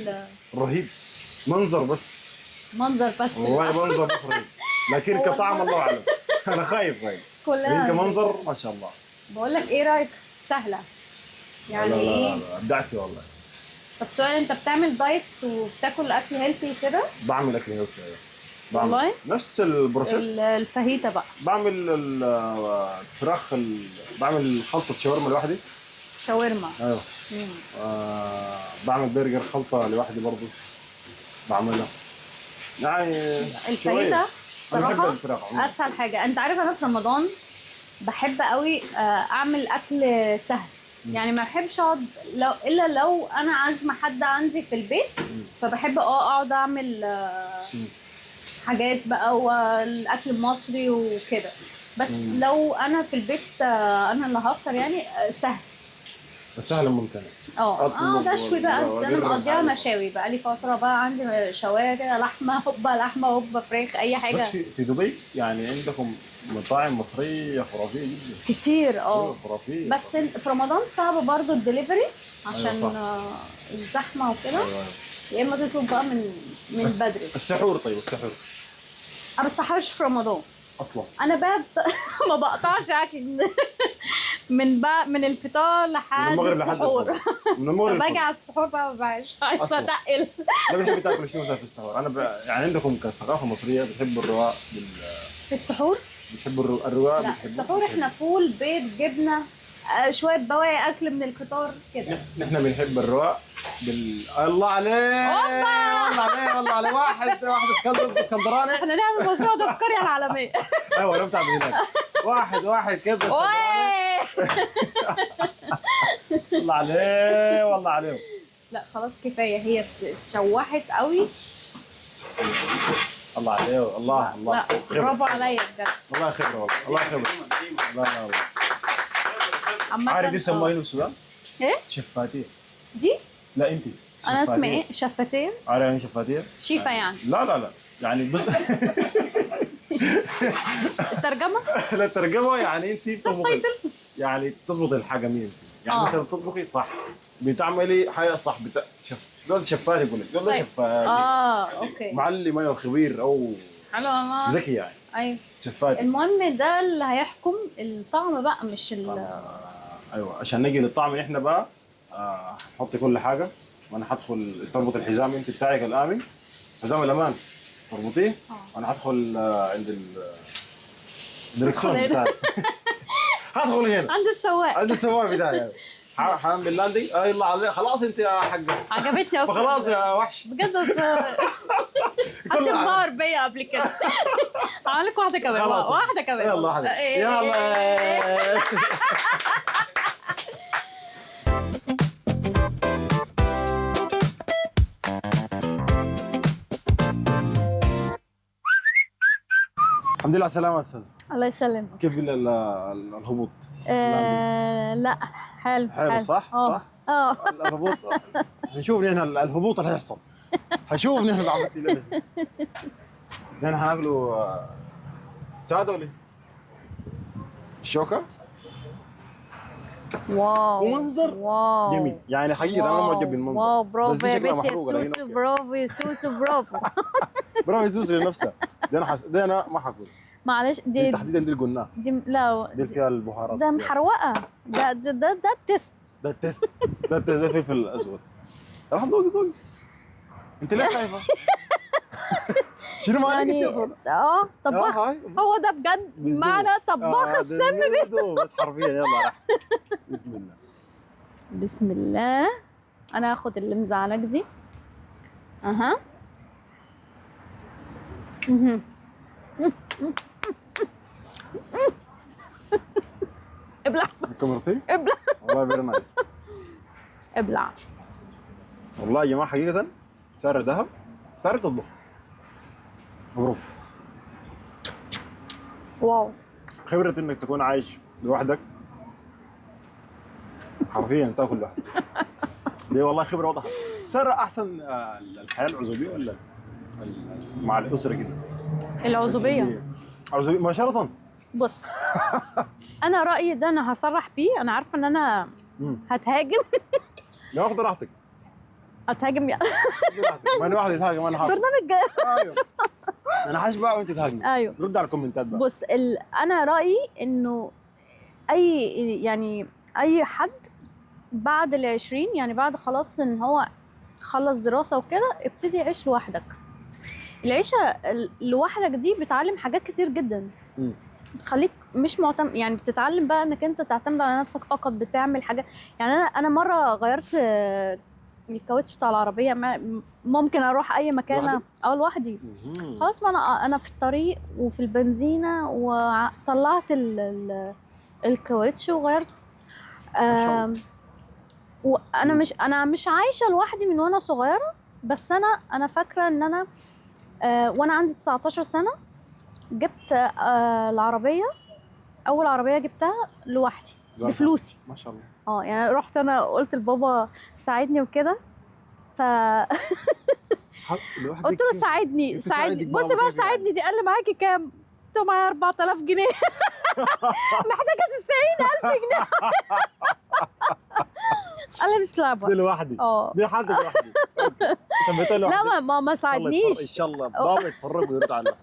رهيب. منظر بس. منظر بس. والله منظر بس رهيب. لكن كطعم الله اعلم. انا خايف يعني. كلنا كمنظر ما شاء الله. بقول لك ايه رايك؟ سهله يعني. لا ابدعتي والله. طب سؤال، انت بتعمل دايت وبتاكل اكل هيلثي كده؟ بعمل اكل هيلثي. والله نفس البروسيس. الفاهيتا بقى. بعمل الفراخ بعمل خلطه شاورما لوحدي. شاورما. ايوه. بعمل برجر خلطه لوحدي برضه بعملها. يعني الفاهيتا صراحه اسهل حاجه. انت عارف انا في رمضان بحب قوي اعمل اكل سهل. يعني ما بحبش اقعد الا لو انا عازمه حد عندي في البيت. فبحب اقعد اعمل حاجات بقى والاكل المصري وكده. بس لو انا في البيت انا اللي هفطر يعني سهل. السهل الممتنع. ده شوي بقى، ده انا مقضيها مشاوي بقى لي فتره، بقى عندي شوايه كده، لحمه هوبا فراخ، اي حاجه. بس في دبي يعني عندكم مطاعم مصريه خرافيه جدا كتير خرافيه. بس في رمضان صعب برضو الدليفري عشان أيوة الزحمه وكده. أيوة. يا اما تطلب بقى من بدري. السحور، طيب السحور انا ما بسحرش في رمضان اصلا. انا بقى ما بقطعش اكل من الفطار لحد المغرب لحد السحور. من المغرب باجي على السحور بقى مش عايزه أصلاً. اتقل. ما بتحبي تاكل شنو مثلا في السحور؟ يعني عندكم كثقافه مصريه بتحبوا الرواق في السحور بتحبوا الرواق؟ لا، السحور احنا فول بيض جبنه، شويه بواقي اكل من الفطار كده. نحن بنحب الرواق الله عليك. الله عليك والله عليك. واحد اسكندراني. احنا نعمل مشروع ده في القريه العالميه. ايوه انا بتعمل هناك. واحد كده اسكندراني. الله عليه والله عليهم. لا خلاص كفايه، هي اتشوحت قوي. الله عليه الله. لا برافو عليا بجد. والله خبره والله. الله خبره. الله عارف دي يسموها هنا في السودان؟ ايه؟ شفاتيه. دي؟ لا انت. انا اسمي ايه؟ شفتين؟ عارف يعني شفاتيه؟ شيفا يعني. لا يعني بس الترجمه؟ لا الترجمه يعني انت تطبخي، يعني تضبطي الحاجه مين يعني مثلا تطبخي صح، بتعملي حاجه صح، دول شفاتي يقول لك، دول شفاتي. اوكي. معلم ايوه خبير او حلو والله. ذكي يعني. ايوه شفاتي. المهم ده اللي هيحكم الطعم بقى مش ايوه عشان نجي للطعم احنا بقى حطي كل حاجه، وانا هدخل تربط الحزام انت بتاعك الامن، حزام الامان تربطيه، وانا هدخل عند الدركسون بتاعي. هدخل هنا عند السواق بتاعي. حنعمل لاندنج. يلا عليك خلاص انت يا حاجه عجبتني اصلا. خلاص يا وحش بجد. بس حد انبهر بيا قبل كده. هعمل لك واحده كمان. واحده كمان. يلا حبيبي يلا. الحمد لله على السلامة استاذ. الله يسلمك. كيف الهبوط؟ لا حلو صح؟ الهبوط نشوف نحن الهبوط اللي هيحصل. هنشوف نحن اللي عملتي لنا. نحن هناكلوا سادة ولا الشوكة؟ ومنظر جميل يعني حقيقة انا معجب بالمنظر. واو برافو يا بنتي يا سوسو. برافو يا سوسو. برافو يا سوسو لنفسها. دي انا ما حاكل. معلش دي تحديدا دي القناة. لا دي فيها البهارات. ده محروقة. ده التست. ده الفلفل الاسود. راح دوقي. انت ليه خايفة؟ شنو معنى انت اصلا؟ طباخ. هو ده بجد معنى طباخ السم. بس حرفيا يلا راح. بسم الله. انا هاخد اللي مزعلك دي. ابلع. كاميرتي؟ ابلع. والله فيري نايس. ابلع. والله يا جماعه حقيقه سعر ذهب. تعرف تطبخ. مبروك. واو. خبرة انك تكون عايش لوحدك حرفيا تاكل لوحدك. دي والله خبرة واضحة. سعر احسن الحياة العزوبية ولا مع الأسرة كده؟ العزوبية مباشرة. بص انا رأيي ده انا هصرح بيه. انا عارفة ان انا هتهاجم. لا خد راحتك. هتهاجم يعني. ما انا واحد يتهاجم انا حاضر. برنامج. ايوه انا هشبع وانت تهاجمي. ايوه رد على الكومنتات بقى. بص انا رأيي انه اي حد بعد ال20 يعني بعد خلاص ان هو خلص دراسة وكده ابتدي عيش لوحدك. العيشة لوحدك دي بتعلم حاجات كتير جدا. بتخليك مش معتمد، يعني بتتعلم بقى انك انت تعتمد على نفسك فقط، بتعمل حاجات. يعني انا مرة غيرت الكاوتش بتاع العربية. ممكن اروح اي مكان لوحدي. خلاص ما انا في الطريق وفي البنزينة وطلعت الكاوتش وغيرته. وانا مش عايشة لوحدي من وانا صغيرة. بس انا فاكرة ان انا وانا عندي 19 سنة جبت العربية. اول عربية جبتها لوحدي بفلوسي. ما شاء الله. يعني رحت انا قلت لبابا ساعدني وكده، ف قلت له ساعدني بصي بقى ساعدني دي. قال لي معاكي كام؟ قلت له معايا 4000 جنيه. محتاجه 90,000 جنيه. قال لي مش لعبه دي لوحدي. دي حالتك لوحدي. سميتها لوحدي. لا ما ساعدنيش. ان شاء الله بابا يتفرج ويرد على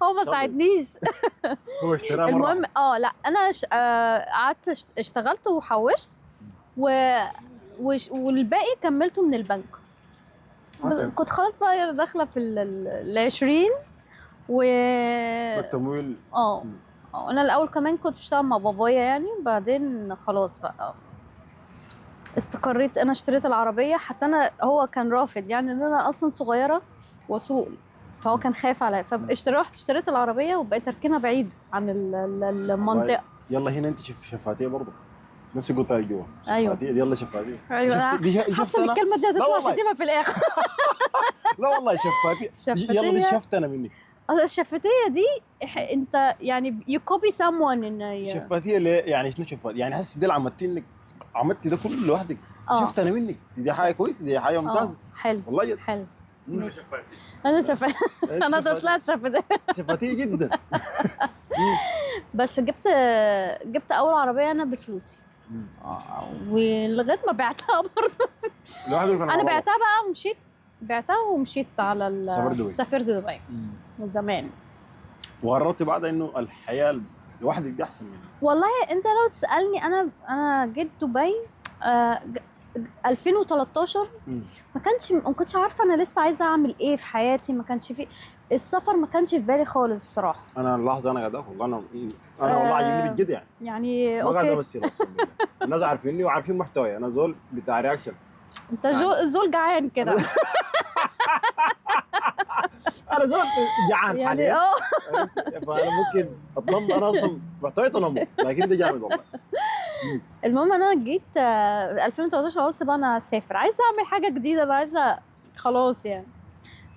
هو ما ساعدنيش. هو اشتراه مرة. المهم لا انا قعدت اشتغلت وحوشت والباقي كملته من البنك. كنت خلاص بقى داخله في ال20 و التمويل. انا الاول كمان كنت بشتغل مع بابايا يعني، بعدين خلاص بقى استقريت. انا اشتريت العربيه، حتى انا هو كان رافض يعني ان انا اصلا صغيره واسوق، فهو كان خايف عليا، رحت اشتريت العربيه وبقيت اركنها بعيد عن المنطقه. يلا هنا انت شفاتيه برضه نفس قلت لك جوا. ايوه يلا شفاتيه. ايوه حاسه الكلمه دي هتطلع شتيمه في الاخر. لا والله شفاتيه. يلا دي شفت انا منك. الشفاتيه دي انت يعني يو كوبي سام ون ان شفاتيه ليه يعني؟ شنو شفاتيه يعني؟ حاسس دي اللي عملتي انك عملتي ده كله لوحدك. شفت انا منك دي حاجه كويسه، دي حاجه ممتازه. حلو والله جد حلو. ماشي انا انا طلعت شفاتيه جدا. بس جبت اول عربيه انا بفلوسي. ولغايه ما بعتها برضه. انا بعتها بقى ومشيت، بعتها ومشيت على سافرت دبي من زمان. وقررت بعد انه الحياه لوحدك دي احسن مني. والله انت لو تسالني انا جيت دبي 2013. ما كنتش عارفه انا لسه عايزه اعمل ايه في حياتي. ما كانش في السفر، ما كانش في بالي خالص بصراحه. انا اللحظه انا قاعد والله انا والله عاجبني بجد يعني ما قاعد امثل. الناس عارفيني وعارفين محتواي. انا زول بتاع رياكشن. انت زول جعان كده. انا زول جعان يعني حاليا. فانا ممكن اطلب، انا اصلا محتوى تنمر، لكن ده جامد والله. المهم انا جيت 2013 قلت بقى انا هسافر، عايزه اعمل حاجه جديده، انا عايزه خلاص يعني.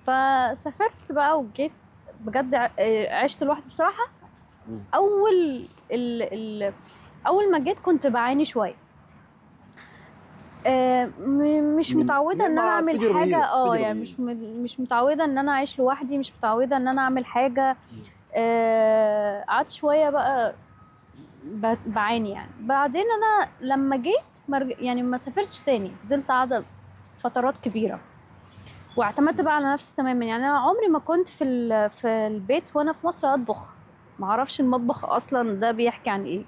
فسافرت بقى وجيت بجد عشت لوحدي بصراحه. اول ما جيت كنت بعاني شويه. مش متعوده ان انا اعمل حاجه. يعني مش متعوده ان انا اعيش لوحدي، مش متعوده ان انا اعمل حاجه. قعدت شويه بقى بعاني يعني. بعدين انا لما جيت يعني ما سافرتش تاني، فضلت قاعده فترات كبيره واعتمدت بقى على نفسي تماما. يعني انا عمري ما كنت في البيت وانا في مصر اطبخ، ما اعرفش المطبخ اصلا ده بيحكي عن ايه.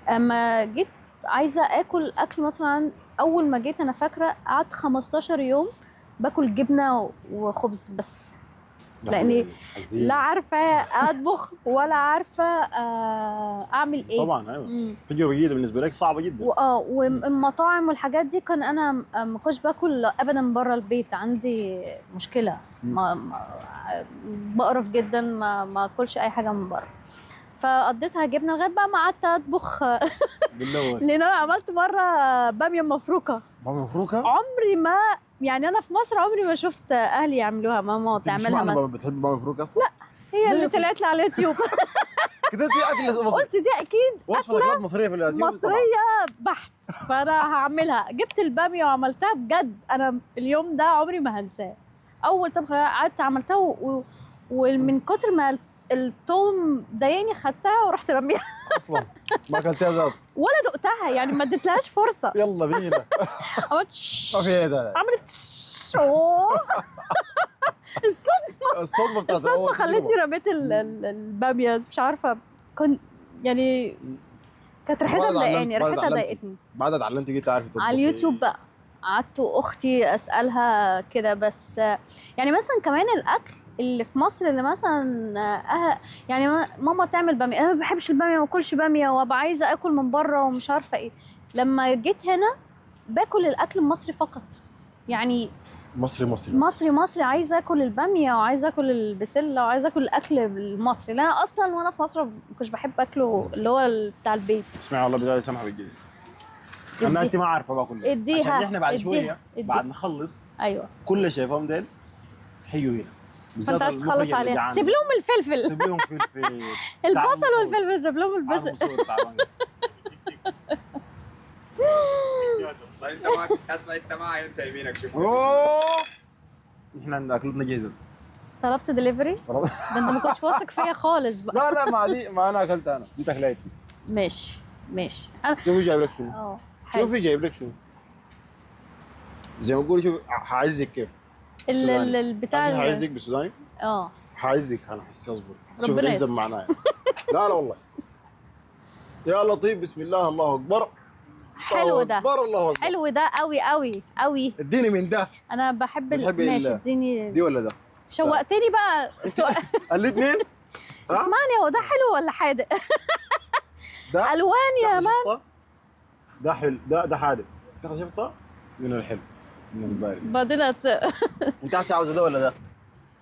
اما جيت عايزه اكل مثلا، اول ما جيت انا فاكره قعدت 15 يوم باكل جبنه وخبز بس، لاني لا عارفه اطبخ ولا عارفه اعمل ايه. طبعا ايوه تجربه جديده بالنسبه لك، صعبه جدا. والمطاعم والحاجات دي كان انا ما كنتش باكل ابدا بره البيت، عندي مشكله بقرف جدا، ما اكلش اي حاجه من بره. فقضيتها جبنه لغايه بقى ما قعدت اطبخ. لان انا عملت مره باميه مفروكه. عمري ما يعني انا في مصر عمري ما شفت اهلي يعملوها، ماما تعملها. انا بتحب باميه مفروكه اصلا؟ لا هي اللي طلعت لي على اليوتيوب. كده دي اكله مصريه. قلت دي اكيد وصفه مصريه في اليوتيوب، مصريه بحت، فانا هعملها. جبت الباميه وعملتها بجد. انا اليوم ده عمري ما هنساه. اول طبخه قعدت عملتها ومن كتر ما التوم ضايقني خدتها ورحت رميها. اصلا ما اكلتها ذات ولا دقتها يعني، ما اديتلهاش فرصه. يلا بينا. عملت ما في ده، عملت الصدمه خلتني رميت الباميه. مش عارفه كنت يعني كانت ريحتها ضايقتني. بعد اتعلمت جيت عارفه تطبخي على اليوتيوب بقى. قعدت اختي اسالها كده. بس يعني مثلا كمان الاكل اللي في مصر اللي مثلا يعني ماما تعمل باميه، انا ما بحبش الباميه، ما باكلش باميه وابقى عايزه اكل من بره ومش عارفه ايه. لما جيت هنا باكل الاكل المصري فقط، يعني مصري عايزه اكل الباميه وعايزه اكل البسله وعايزه اكل الاكل المصري، لان انا اصلا وانا في مصر ما كنتش بحب اكله اللي هو بتاع البيت. اسمعي والله بدايه سامحه بالجديد، انا انت ما عارفه باكل عشان احنا بعد شويه بعد نخلص ايوه كل شايفهم ديل حيوا هنا. فانت عايز تخلص عليها، سيب لهم الفلفل. سيب لهم فلفل. البصل والفلفل سيب لهم البصل. انت ما اسمع، انت معي، انت يمينك شوف. اوه احنا عندنا اكلتنا جاهزه. طلبت دليفري؟ ده انت ما كنتش واثق فيا خالص بقى. لا لا، ما انا اكلت، انا دي تخليتي. ماشي ماشي. انا شوفي جايب لك شنو. حلو. شوفي جايب لك شنو. زي ما بقول، شوفي هعزك كيف. البتاع هعزك بالسوداني. هعزك انا حسي، اصبر. شوف ربنا العزه يستر. معناها. لا لا والله. يا لطيف، بسم الله، الله اكبر. حلو ده. اكبر، الله اكبر. حلو ده قوي قوي قوي. اديني من ده. انا بحب بتحبي ماشي اديني دي ولا ده؟ شوقتني بقى سؤال. الاثنين. اسمعني، هو ده حلو ولا حادق؟ ده الوان يا مان. شفطة. ده حلو، ده حادق. تاخذ شفطه من الحلو، من البارد. بعدين انت هسه عاوز ده ولا ده؟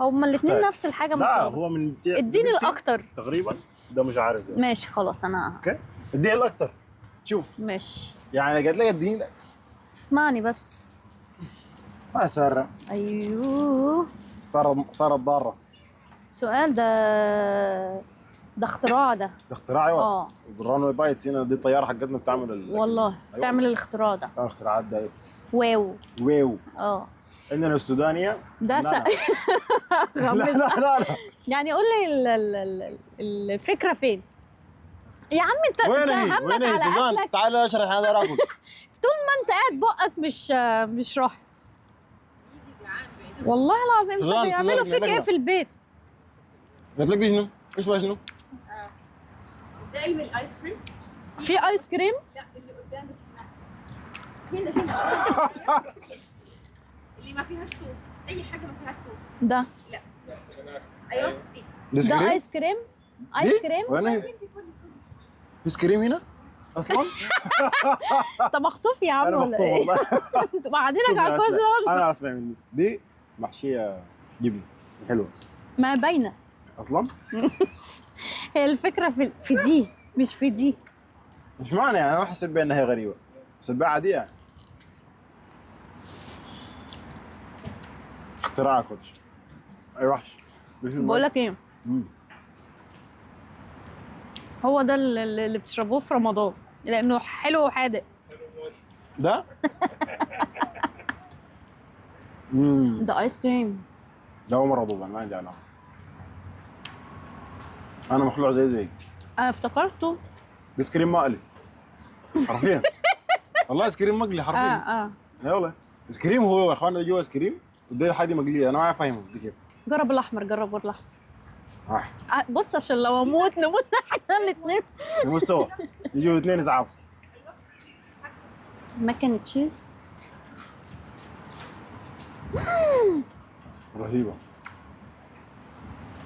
هما الاثنين نفس الحاجه. لا، مطلوبة. هو من اديني الاكتر تقريبا. ده مش عارف ده. ماشي خلاص انا. اوكي، اديني الاكتر. شوف ماشي يعني قالت لك اديني. اسمعني بس. ما ساره. ايوه صارت ضاره. السؤال ده اختراع ده. ده اختراع. ايوه. اه الرانوي بايتس هنا، دي الطياره حقتنا بتعمل والله أيوة. تعمل الاختراع ده. بتعمل اختراعات ده. أيوة. واو. ويو. عندنا السودانيه. ده لا لا. لا لا لا. يعني قول لي الفكره فين يا عم؟ انت وين هي؟ همك وين هي على سوزان؟ اكلك. تعالي اشرح انا اكل. طول ما انت قاعد بقك مش راح. والله العظيم سوزان، بيعملوا سوزان، فيك ايه نقلة. في البيت؟ قلت لك دي شنو؟ اسمها شنو؟ دايما الايس كريم. في ايس كريم؟ لا، اللي قدامك هنا اللي ما فيهاش صوص، اي حاجه ما فيهاش صوص. ده ايوه دي. ده ايس كريم. ايس دي؟ كريم. وين هي؟ انت كل في ايس كريم هنا؟ اصلا؟ انت مخطوف يا عم انا ولا مخطوب ايه؟ والله. انتوا قاعدينك شوفي على أنا الكوز أسمع. خالص. انا اسمع مني دي محشيه جبنه حلوه ما باينه. اصلا. هي الفكره في دي مش في دي. مش معنى يعني، انا ما حسيت بها انها غريبه، بس بها عاديه يعني. اختراع كوتش. اي وحش. بقول لك ايه، هو ده اللي بتشربوه في رمضان لانه حلو وحادق. ده؟ ده ايس كريم. ده اول مره اضوبه، ما عندي علاقه. انا مخلوع زي انا افتكرته. ايس كريم مقلي حرفيا. والله ايس كريم مقلي حرفيا. اي والله. ايس كريم هو يا اخوانا، جوا ايس كريم ودي حاجه مقليه، انا ما عارف افهمه دي كيف. جرب الاحمر، جرب الاحمر. آه. بص عشان لو اموت نموت احنا الاثنين. المستوى يجوا اثنين ازعاف. ماكن تشيز. رهيبه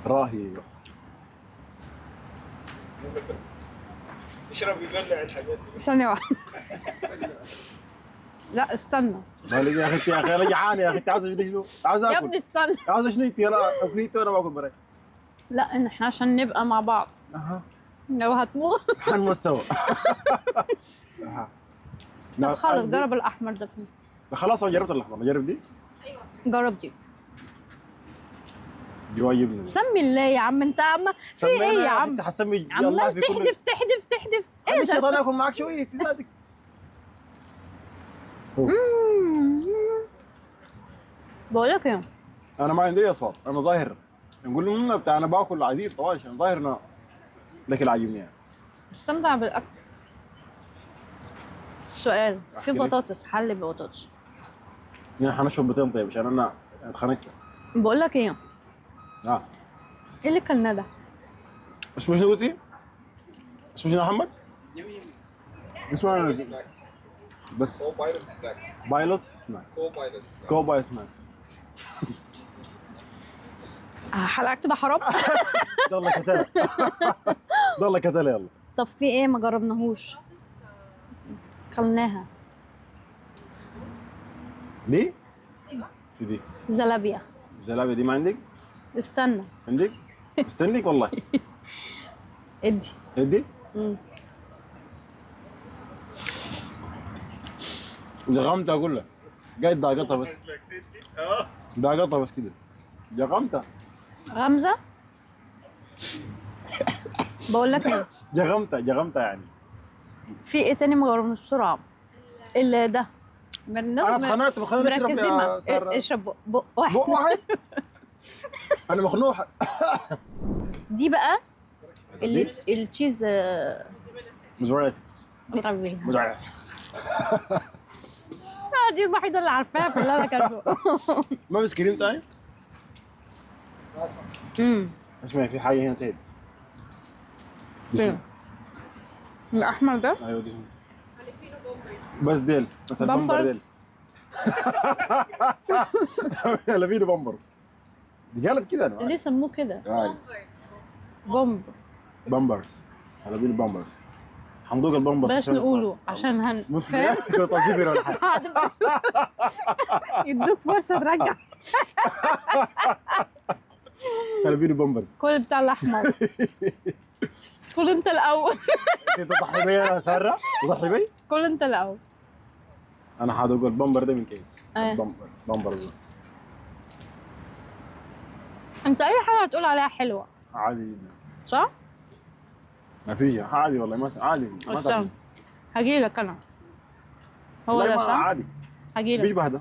رهيبه. اشرب يبلع الحاجات دي. ثانية واحدة. لا استنى مالك يا اخي، يا اخي انا جعان يا اخي، انت عاوز شنو؟ عاوز يا اكل. ابني استنى. عاوز شنو انت؟ يلا اكليتي وانا باكل براي. لا ان احنا عشان نبقى مع بعض. اها. لو هتموت. حنموت سوا. اها. طب خلاص جرب الاحمر ده. خلاص انا جربت الاحمر، جرب دي. ايوه جرب دي. دي واجبني. سمي الله يا عم، انت عم في ايه يا عم؟ انت حسمي يلا عمال في كل. تحدف تحدف تحدف. خلي ايه الشيطان ده؟ ياكل معك شويه تزادك. بقول لك ايه، انا ما عندي اصوات، انا ظاهر نقول لهم بتاع انا باكل عديل طوال عشان ظاهر انه لكن عاجبني يعني. استمتع بالاكل. سؤال، في احكي لك. بطاطس، حل ببطاطس. يعني حنشرب بيضتين طيب عشان انا اتخنقت. بقول لك ايه، اه ايه اللي كلنا ده؟ اسمه شنو قلتي؟ اسمه شنو يا محمد؟ اسمه سناكس. بس كو بايلوت سناكس. بايلوت سناكس. كو بايلوت سناكس. كو باي سناكس. حلقك كده حرام. ضل كتله. ضل كتله يلا. طب في ايه ما جربناهوش؟ كلناها. دي؟ ايوه في دي. زلابيا. زلابيا دي ما عندك؟ استنى عندك؟ مستنيك والله. ادي. ادي؟ جغمتها اقول لك. قاعد داقتها بس. داقتها بس كده. جغمتها. غمزة. بقول لك ايه، جغمتها يعني. في ايه تاني ما جربناش بسرعة؟ ده انا اتخنقت خليني اشرب مركزين يا ساره. اشرب بق واحد. بق واحد. انا مخنوق. دي بقى التشيز موزاريلا. موزاريلا. دي الوحيده اللي عارفاها في اللي انا اكلته. ما في كريم تاني؟ اسمعي في حاجه هنا تاني. فين؟ الاحمر ده؟ ايوه دي هالبينو بومبرز. بس ديل بس البمبر ديل. هالبينو بامبرز دي قالت كده. ليه سموه كده؟ ايوه بومب. بامبرز. هالبينو بامبرز. هندوق البامبرز بلاش نقوله عشان ممكن تصيبر ولا حاجه. يدوك فرصه ترجع. هالبينو بامبرز. كل بتاع الاحمر. كل انت الاول. انت تضحي بي يا ساره؟ تضحي بي؟ كل انت الاول. انا هدوق البامبر ده من كيف؟ ايه. بامبرز انت اي حاجه هتقول عليها حلوه عادي جدا. صح؟ ما فيش عادي والله ما عادي ما استنى هجيلك انا. هو والله ده ما صح؟ عادي هجيلك. بيشبه ده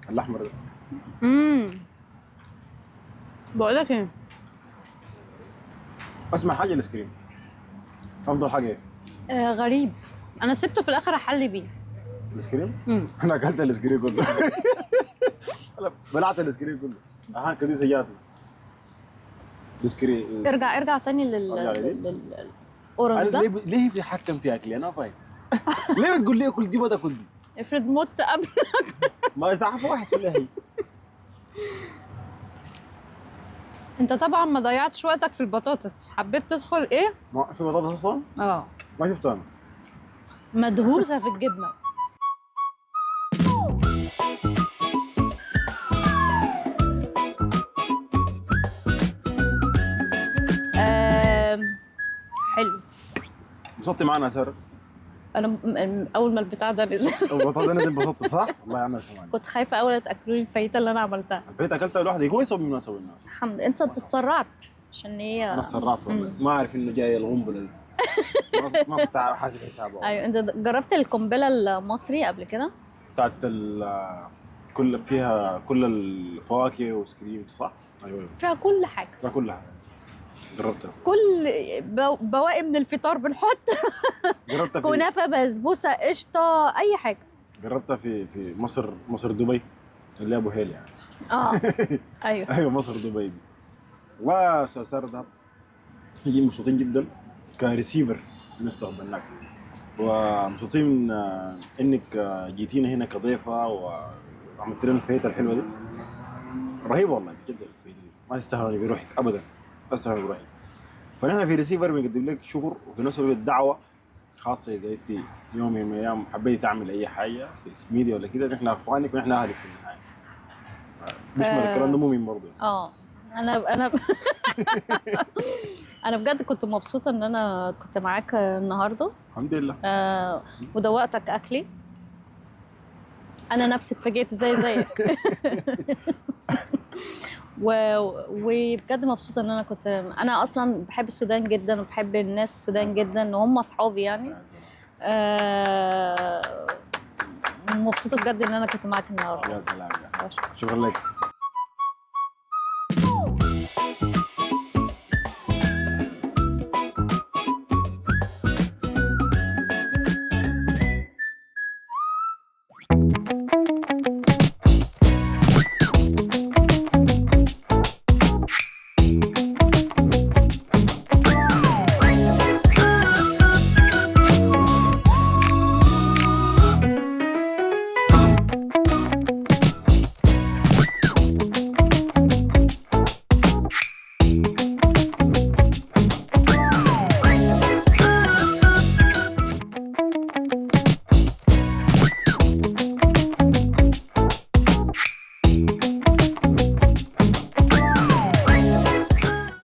الاحمر ده. بقول لك ايه؟ اسمع حاجه الايس كريم افضل حاجه ايه؟ غريب. انا سبته في الاخر احلي بيه. الايس كريم؟ انا اكلت الايس كريم كله. انا بلعت الايس كريم كله. اها كده سياتنا الايس كريم. ارجع تاني الاورنج ده. ليه بتتحكم في اكلي انا فاهم. ليه بتقول لي كل دي ما تاكل دي؟ افرض مت قبل. ما يزعف واحد في الله. انت طبعا ما ضيعتش وقتك في البطاطس، حبيت تدخل ايه؟ ما في بطاطس اصلا؟ ما شفته انا. مدهوسه في الجبنه. حلو. انبسطتي معنا يا ساره؟ انا اول ما البتاع ده نزل البطاطا ده نزل انبسطت صح؟ والله انا كمان. كنت خايفه اول تاكلوني الفايته اللي انا عملتها. الفايته اكلتها لوحدي كويسه بالمناسبه الناس. الحمد انت اتسرعت عشان هي. انا اتسرعت والله ما اعرف انه جاي القنبله دي. ما كنت حاسب حسابه. ايوه انت جربت القنبله المصري قبل كده؟ بتاعت كل فيها كل الفواكه والسكريم صح؟ ايوه فيها كل حاجه. فيها كل حاجه. جربتها. كل بواقي من الفطار بنحط. جربتها في كنافه بسبوسه قشطه اي حاجه. جربتها في مصر دبي اللي ابو هيل يعني. ايوه ايوه مصر دبي دي. وسار ده يجي مبسوطين جدا كريسيفر نستخدمناك ومبسوطين انك جيتينا هنا كضيفه وعملت لنا الفايته الحلوه دي رهيبه والله بجد. الفايته دي ما تستاهل بروحك ابدا ما تستاهل بروحك. فنحن في ريسيفر بنقدم لك شكر وفي نفس الوقت دعوه خاصه اذا انت يوم من الايام حبيتي تعمل اي حاجه في ميديا ولا كده نحن اخوانك ونحن اهلك في النهايه. بيشمل الكلام ده مؤمن برضه. انا انا بجد كنت مبسوطه ان انا كنت معاك النهارده. الحمد لله. ودوقتك اكلي. انا نفسي اتفاجئت زيك. وبجد مبسوطه ان انا اصلا بحب السودان جدا وبحب الناس السودان جدا وهم اصحابي يعني. مبسوطه بجد ان انا كنت معاك النهارده. يا سلام. شكرا لك.